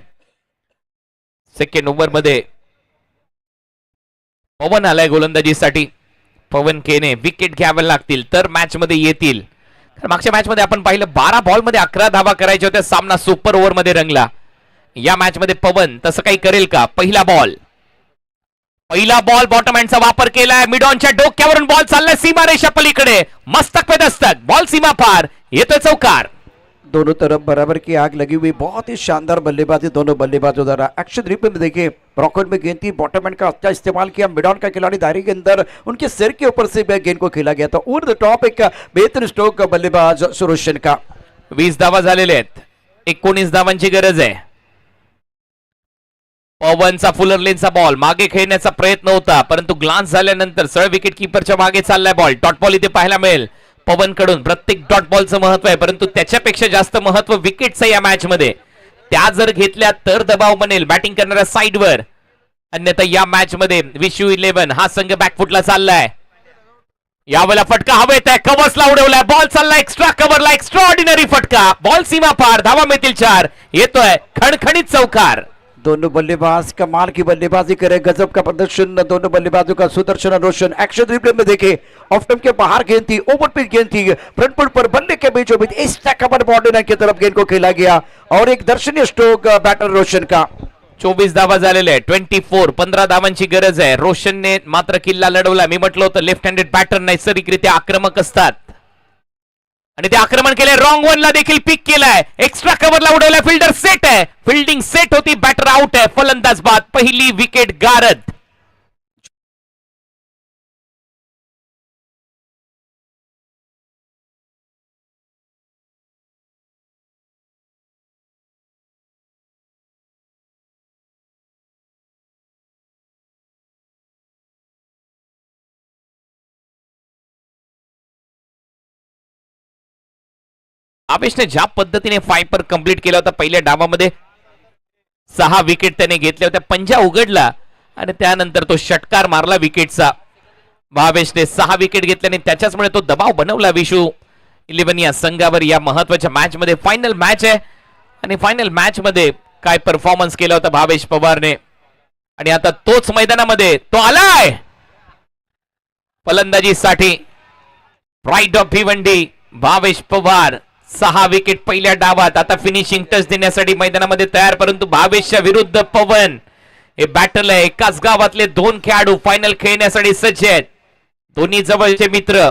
सेकंड ओव्हर मध्ये पवन आलाय गोलंदाजीसाठी. पवन केने विकेट घ्याव्या लागतील तर मॅच मध्ये येतील. मागच्या मॅच मध्ये आपण पाहिलं 12 बॉल मध्ये 11 धावा करायच्या होत्या. सामना सुपर ओव्हर मध्ये रंगला. या मॅच मध्ये पवन तसं काही करेल का. पहिला बॉल बॉटम हँडचा वापर केलाय. मिडॉनच्या डोक्यावरून बॉल चाललाय सीमारेषा पलीकडे. मस्तक पे दस्तक. बॉल सीमा पार. येतोय चौकार. दोनों तरफ बराबर की आग लगी हुई. बहुत ही शानदार बल्लेबाजी दोनों बल्लेबाजों द्वारा. एक्शन रिप्ले में देखिए ब्रॉकआउट में गेंद थी. बॉटम हैंड का अच्छा इस्तेमाल किया. मिडॉन का खिलाड़ी दायरे के अंदर उनके सिर के ऊपर से गेंद को खेला गया था. ओवर द टॉप एक बेहतर स्ट्रोक बल्लेबाज सुरोशन का. 20 धावा झालेल्या आहेत. 19 धावांची गरज आहे. पवनचा फुलर लेनचा बॉल मागे खेळण्याचा प्रयत्न होता, परंतु ग्लान्स झाल्यानंतर सरळ विकेट कीपरच्या मागे चाललाय बॉल. डॉट बॉल इथे पाहायला मिळेल पवन कडून. प्रत्येक डॉट बॉलचं महत्व आहे, परंतु त्याच्यापेक्षा जास्त महत्व विकेटचं या मॅच मध्ये. त्या जर घेतल्या तर दबाव बनेल बॅटिंग करणाऱ्या साईडवर. अन्यथा या मॅच मध्ये विश्यू 11 हा संघ बॅकफुटला चाललाय. यावेळेला फटका हवेत आहे. कव्हर्सला उडवलाय. बॉल चाललाय एक्स्ट्रा कव्हरला. एक्स्ट्रा ऑर्डिनरी फटका. बॉल सीमा पार. धावा मिळतील 4. येतोय खणखणीत चौकार. दोनों बल्लेबाज कमाल की बल्लेबाजी करे. गजब का प्रदर्शन दोनों बल्लेबाजों का. सुदर्शन और रोशन. एक्शन रिप्ले में देखे ऑफ स्टंप के बाहर गेंद थी. ओवर पिच गेंद थी. फ्रंट फुट पर बल्ले के बीचों बीच इस कवर बॉर्डर की तरफ गेंद को खेला गया और एक दर्शनीय स्ट्रोक बैटर रोशन का. 24 धावा झालेले आहे. 24. 15 धावांची गरज आहे. रोशनने मात्र किल्ला लढवला. मी म्हटलं होतं लेफ्ट हँडेड बॅटर नैसर्गिकरित्या आक्रमक असतात आणि ते आक्रमण केले. रॉंग वनला देखील पिक केलाय. एक्स्ट्रा कव्हरला उडवलाय. फिल्डर सेट आहे. फिल्डिंग सेट होती. बॅटर आउट आहे. फलंदाज बाद. पहिली विकेट गारद. भावेशने ज्या पद्धतीने फायपर कंप्लीट केला होता पहिल्या डावामध्ये 6 विकेट त्याने घेतल्या होत्या, पंजा उघडला आणि त्यानंतर तो षटकार मारला विकेटचा. भावेशने 6 विकेट घेतल्याने त्याच्याचमुळे तो दबाव बनवला विशू 11 या संघावर. या महत्वाच्या मॅच मध्ये फायनल मॅच आहे आणि फायनल मॅच मध्ये काय परफॉर्मन्स केला होता भावेश पवारने आणि आता तोच मैदानामध्ये तो आलाय फलंदाजीसाठी. Pride of Bhiwandi Bhavesh Pawar 6 wicket पहिल्या डावात. आता फिनिशिंग टच देण्यासाठी मैदानामध्ये तयार, परंतु भावेशच्या विरुद्ध पवन हे बॅटल आहे. एकाच गावातले 2 खेळाडू फायनल खेळण्यासाठी सज्ज आहेत, दोन्ही जवळचे मित्र.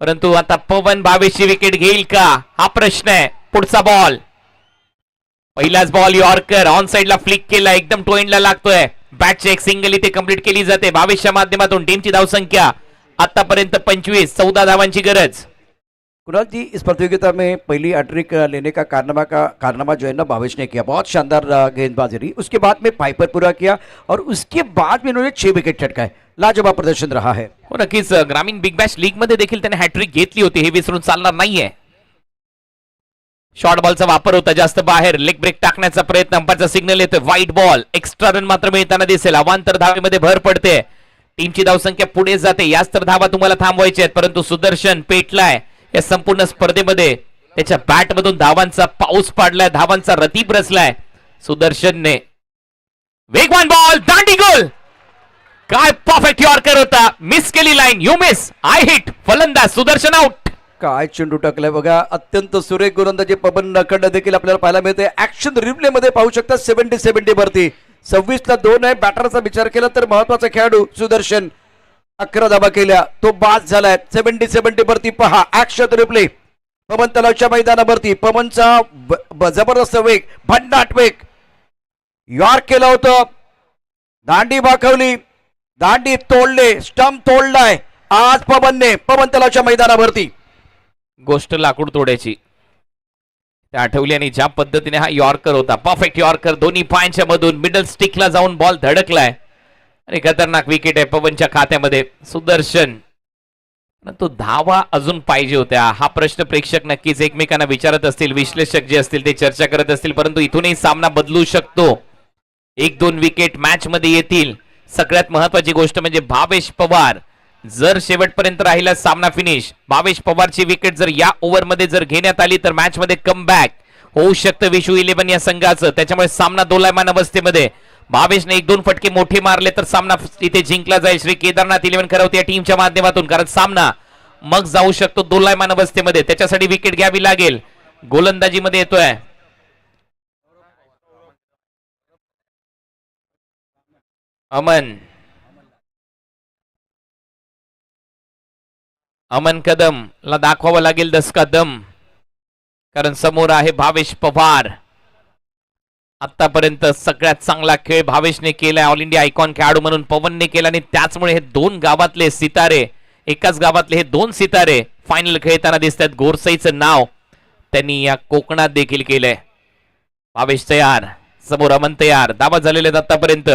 परंतु आता पवन भावेशची विकेट घेईल का हा प्रश्न आहे. पुढचा बॉल, पहिलाच बॉल यॉर्कर ऑन साइडला फ्लिक केला, एकदम टो एंडला लागतोय. बॅटची एक सिंगल इथे कंप्लीट केली जाते भावेशच्या माध्यमातून. टीमची धावसंख्या आतापर्यंत 25, 14 धावांची गरज. कुणाल जी, इस प्रतियोगिता में पहली हैट्रिक लेने का कारनामा जो है ना भावेश ने किया, बहुत शानदार गेंदबाजी रही. उसके बाद में पाइपर पूरा किया और उसके बाद में इन्होंने 6 विकेट चटकाए. लाजवाब प्रदर्शन रहा है. हो नक्कीच, ग्रामीण बिग बॅश लीग मध्ये देखील त्याने हॅट्रिक घेतली होती, हे विसरून चालणार नाहीये. शॉर्ट बॉलचा वापर होता जास्त बाहेर, लेग ब्रेक टाकण्याचा प्रयत्न, अंपायरचा सिग्नल येतोय. व्हाईट बॉल, एक्स्ट्रा रन मात्र मिळताना दिसेल. अवांतर धावेमध्ये भर पडते, टीमची धावसंख्या पुढे जाते. याच तर धावा तुम्हाला थांबवायच्या आहेत, परंतु सुदर्शन पेटलाय या संपूर्ण स्पर्धेमध्ये. त्याच्या बॅट मधून धावांचा पाऊस पाडलाय, धावांचा रतीब रचलाय सुदर्शनने. वेगवान बॉल, दांडी गोल. काय परफेक्ट यॉर्कर होता, मिस केली line. You miss, I hit. फलंदाज सुदर्शन आउट. काय चेंडू टाकलाय बघा, अत्यंत सुरेख गोलंदाजी पवन नखंड देखील आपल्याला पाहायला मिळते. ऍक्शन रिप्ले मध्ये पाहू शकता. 70-70 वरती 26-2 आहे. बॅटरचा विचार केला तर महत्वाचा खेळाडू सुदर्शन 11 धावा केल्या, तो बाद झालाय. 70-70 वरती पहा ऍक्शन रिप्ले. पवन तलावच्या मैदानावरती पवनचा जबरदस्त वेग, भन्नाट वेग. यॉर्क केलं होतं, दांडी वाकवली, दांडी तोडले, स्टंप तोडलाय आज पवनने पवन तलावच्या मैदानावरती. गोष्ट लाकूड तोड्याची त्या आठवली आणि ज्या पद्धतीने हा यॉर्कर होता, परफेक्ट यॉर्कर, दोन्ही पायांच्या मधून मिडल स्टिकला जाऊन बॉल धडकलाय आणि खतरनाक विकेट आहे पवनच्या खात्यामध्ये. सुदर्शन, तो धावा अजून पाहिजे होत्या हा प्रश्न प्रेक्षक नक्कीच एकमेकांना विचारत असतील, विश्लेषक जे असतील ते चर्चा करत असतील. परंतु इथूनही सामना बदलू शकतो. 1-2 विकेट मॅच मध्ये येतील. सगळ्यात महत्वाची गोष्ट म्हणजे भावेश पवार जर शेवटपर्यंत राहिला सामना फिनिश, भावेश पवारची विकेट जर या ओव्हर मध्ये जर घेण्यात आली तर मॅच मध्ये कमबॅक होऊ शकतं विशू 11 या संघाचं. त्याच्यामुळे सामना दोलायमान अवस्थेमध्ये. भावेशने 1-2 फटके मोठे मारले तर सामना इथे जिंकला जाईल श्री केदारनाथ 11 खरवते या टीमच्या माध्यमातून, कारण सामना मग जाऊ शकतो दोलायमान अवस्थेमध्ये. त्याच्यासाठी विकेट घ्यावी लागेल. गोलंदाजी मध्ये येतोय अमन कदम ला दाखवावं लागेल दसका दम, कारण समोर आहे भावेश पवार. आतापर्यंत सगळ्यात चांगला खेळ भावेशने केलाय, ऑल इंडिया आयकॉन खेळाडू म्हणून पवनने केला आणि त्याचमुळे हे 2 गावातले सितारे, एकाच गावातले हे 2 सितारे फायनल खेळताना दिसतात. गोरसाईचं नाव त्यांनी या कोकणात देखील केलंय. भावेश तयार, समोर अमन तयार. दावा झालेले आहेत आतापर्यंत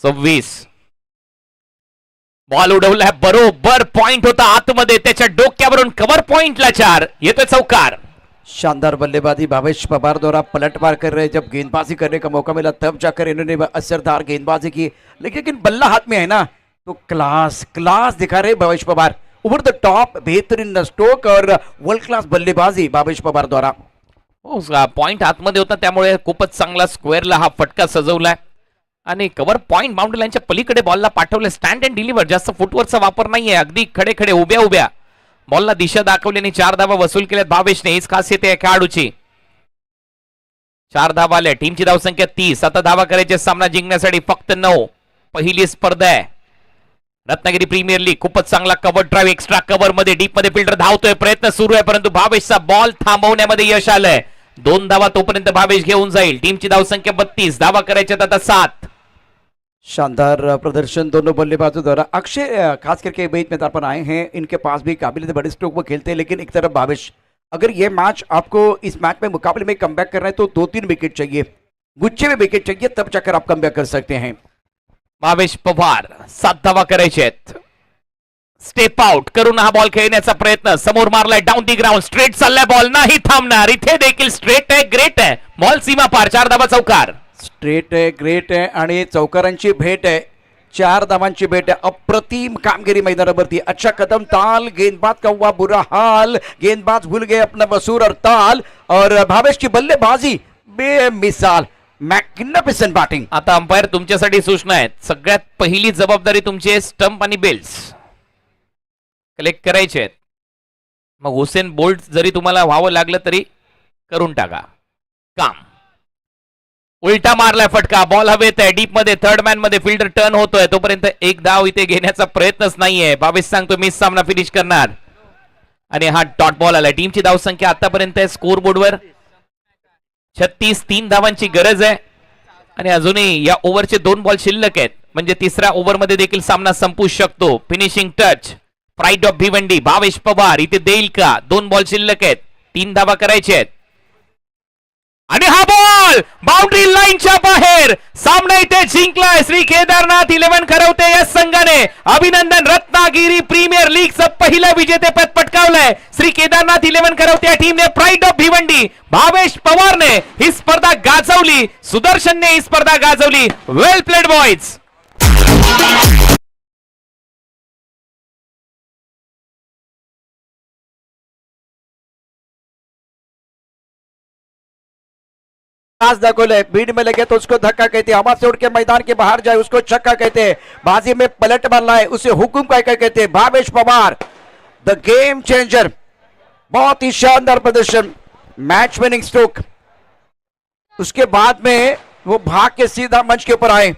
26. बॉल उडवलाय, बरोबर पॉइंट होता आतमध्ये, त्याच्या डोक्यावरून कव्हर पॉइंटला 4 येतोय चौकार. शानदार बल्लेबाजी भावेश पवार द्वारा पलटवार कर रहे, जब गेंदबाजी करने का मौका मिला तब जाकर इन्होंने असरदार गेंदबाजी की. लेकिन बल्ला हाथ में है ना, तो क्लास दिखा रहे Bhavesh Pawar. Over the top बेहतरीन स्ट्रोक और वर्ल्ड क्लास बल्लेबाजी भावेश पवार द्वारा. पॉइंट आतमध्ये होता त्यामुळे खूपच चांगला स्क्वेअरला हा फटका सजवलाय आणि कव्हर पॉइंट बाउंड्री लाईनच्या पलीकडे बॉलला पाठवले. स्टँड अँड डिलिव्हर, जास्त फुटवर्कचा वापर नाहीये, अगदी खडे खडे उभ्या बॉलला दिशा दाखवल्याने 4 धावा वसूल केल्यात भावेशने. हीच खासियत आहे खेळाडूची. 4 धावा आल्या, टीमची धावसंख्या 30. आता धावा करायचे सामना जिंकण्यासाठी फक्त 9. पहिली स्पर्धा आहे रत्नागिरी प्रीमियर लीग. खूपच चांगला कव्हर ड्राईव्ह, एक्स्ट्रा कव्हर मध्ये डीप मध्ये फिल्डर धावतोय, प्रयत्न सुरू आहे, परंतु भावेशचा बॉल थांबवण्यामध्ये यश आलंय. 2 धावा तोपर्यंत भावेश घेऊन जाईल. टीमची धावसंख्या 32. धावा करायच्या आता 7. शानदार प्रदर्शन दोनों बल्लेबाजों द्वारा. अक्षय खास करके बीच में तर्पण आए हैं, इनके पास भी काबिलियत बड़े स्ट्रोक वो खेलते हैं, लेकिन एक तरफ भावेश, अगर ये मैच आपको इस मैच में मुकाबले में कमबैक करना है तो 2-3 विकेट चाहिए, गुच्छे में विकेट चाहिए, तब जाकर आप कमबैक कर सकते हैं. भावेश पवार 7 धावा करायचे आहेत. स्टेप आउट करून हा बॉल खेळण्याचा प्रयत्न, समोर मारलाय डाऊन दी ग्राउंड, स्ट्रेट चाललाय बॉल, नाही थांबणार, इथे देखील स्ट्रेट आहे, ग्रेट आहे, बॉल सीमा पार, 4 धावा चौकार. स्ट्रेट आहे, ग्रेट आहे आणि चौकारांची भेट आहे, 4 धावांची भेट आहे. अप्रतिम कामगिरी मैदानावरती. अच्छा कदम ताल, गेंदबाज का हुआ बुरा हाल, गेंदबाज भूल गए अपना मसूर और ताल, और भावेश की बल्लेबाजी बेमिसाल, मॅग्निफिसंट बॅटिंग. आता अंपायर तुमच्यासाठी सूचना आहेत. सगळ्यात पहिली जबाबदारी तुमची आहे स्टंप आणि बेल्स कलेक्ट करायचे आहेत. मग हुसेन बोल्ट जरी तुम्हाला व्हावं लागलं तरी करून टाका काम. उलटा मारलाय फटका, बॉल हवेत आहे, डीप मध्ये, थर्ड मॅन मध्ये, फिल्डर टर्न होतोय, तोपर्यंत एक धाव इथे घेण्याचा प्रयत्नच नाहीये. 22 सांगतो मिस सामना फिनिश करणार आणि हा डॉट बॉल आलाय. टीमची धावसंख्या आतापर्यंत आहे स्कोर बोर्डवर 36, 3 धावांची गरज आहे आणि अजूनही या ओव्हरचे 2 बॉल शिल्लक आहेत, म्हणजे तिसऱ्या ओव्हरमध्ये देखील सामना संपू शकतो. Finishing touch, pride of Bhiwandi, Bhavesh Pawar इथे देईल का? 2 बॉल शिल्लक आहेत, 3 धावा करायचे आहेत आणि हा बॉल बाउंड्री लाईनच्या बाहेर. सामना इथे जिंकलाय श्री केदारनाथ 11 खरवते या संघाने. अभिनंदन, रत्नागिरी प्रीमियर लीगचं पहिलं विजेतेपद पटकावलंय श्री केदारनाथ 11 खरवते या टीमने. प्राईड ऑफ भिवंडी भावेश पवारने ही स्पर्धा गाजवली, सुदर्शनने ही स्पर्धा गाजवली. वेल प्लेड बॉयज. आज दाखवले, भीड़ में लगे तो उसको धक्का कहते, हवा से उड़ के मैदान के बाहर जाए उसको छक्का कहते, बाजी में पलट मारना है उसे हुकुम क्या कहते. Bhavesh Pawar the game changer, बहुत ही शानदार प्रदर्शन, मैच विनिंग स्ट्रोक. उसके बाद में वो भाग के सीधा मंच के ऊपर आए.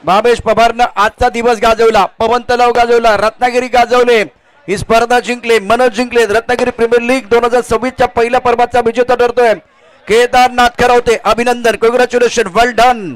भावेश पवारनं आजचा दिवस गाजवला, पवन तलाव गाजवला, रत्नागिरी गाजवले, ही स्पर्धा जिंकले, मनोज जिंकले. रत्नागिरी प्रीमियर लीग 2026च्या पहिल्या पर्वाचा विजेता ठरतोय केदारनाथ खरवते. अभिनंदन, कॉंग्रॅच्युलेशन, वेल डन.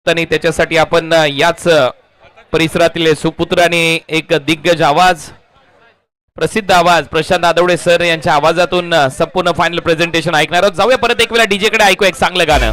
आणि त्याच्यासाठी आपण याच परिसरातील सुपुत्र आणि एक दिग्गज आवाज, प्रसिद्ध आवाज प्रशांत आदवडे सर यांच्या आवाजातून संपूर्ण फायनल प्रेझेंटेशन ऐकणार आहोत. जाऊया परत एक वेळा डीजे कडे, ऐकू एक चांगलं गाणं.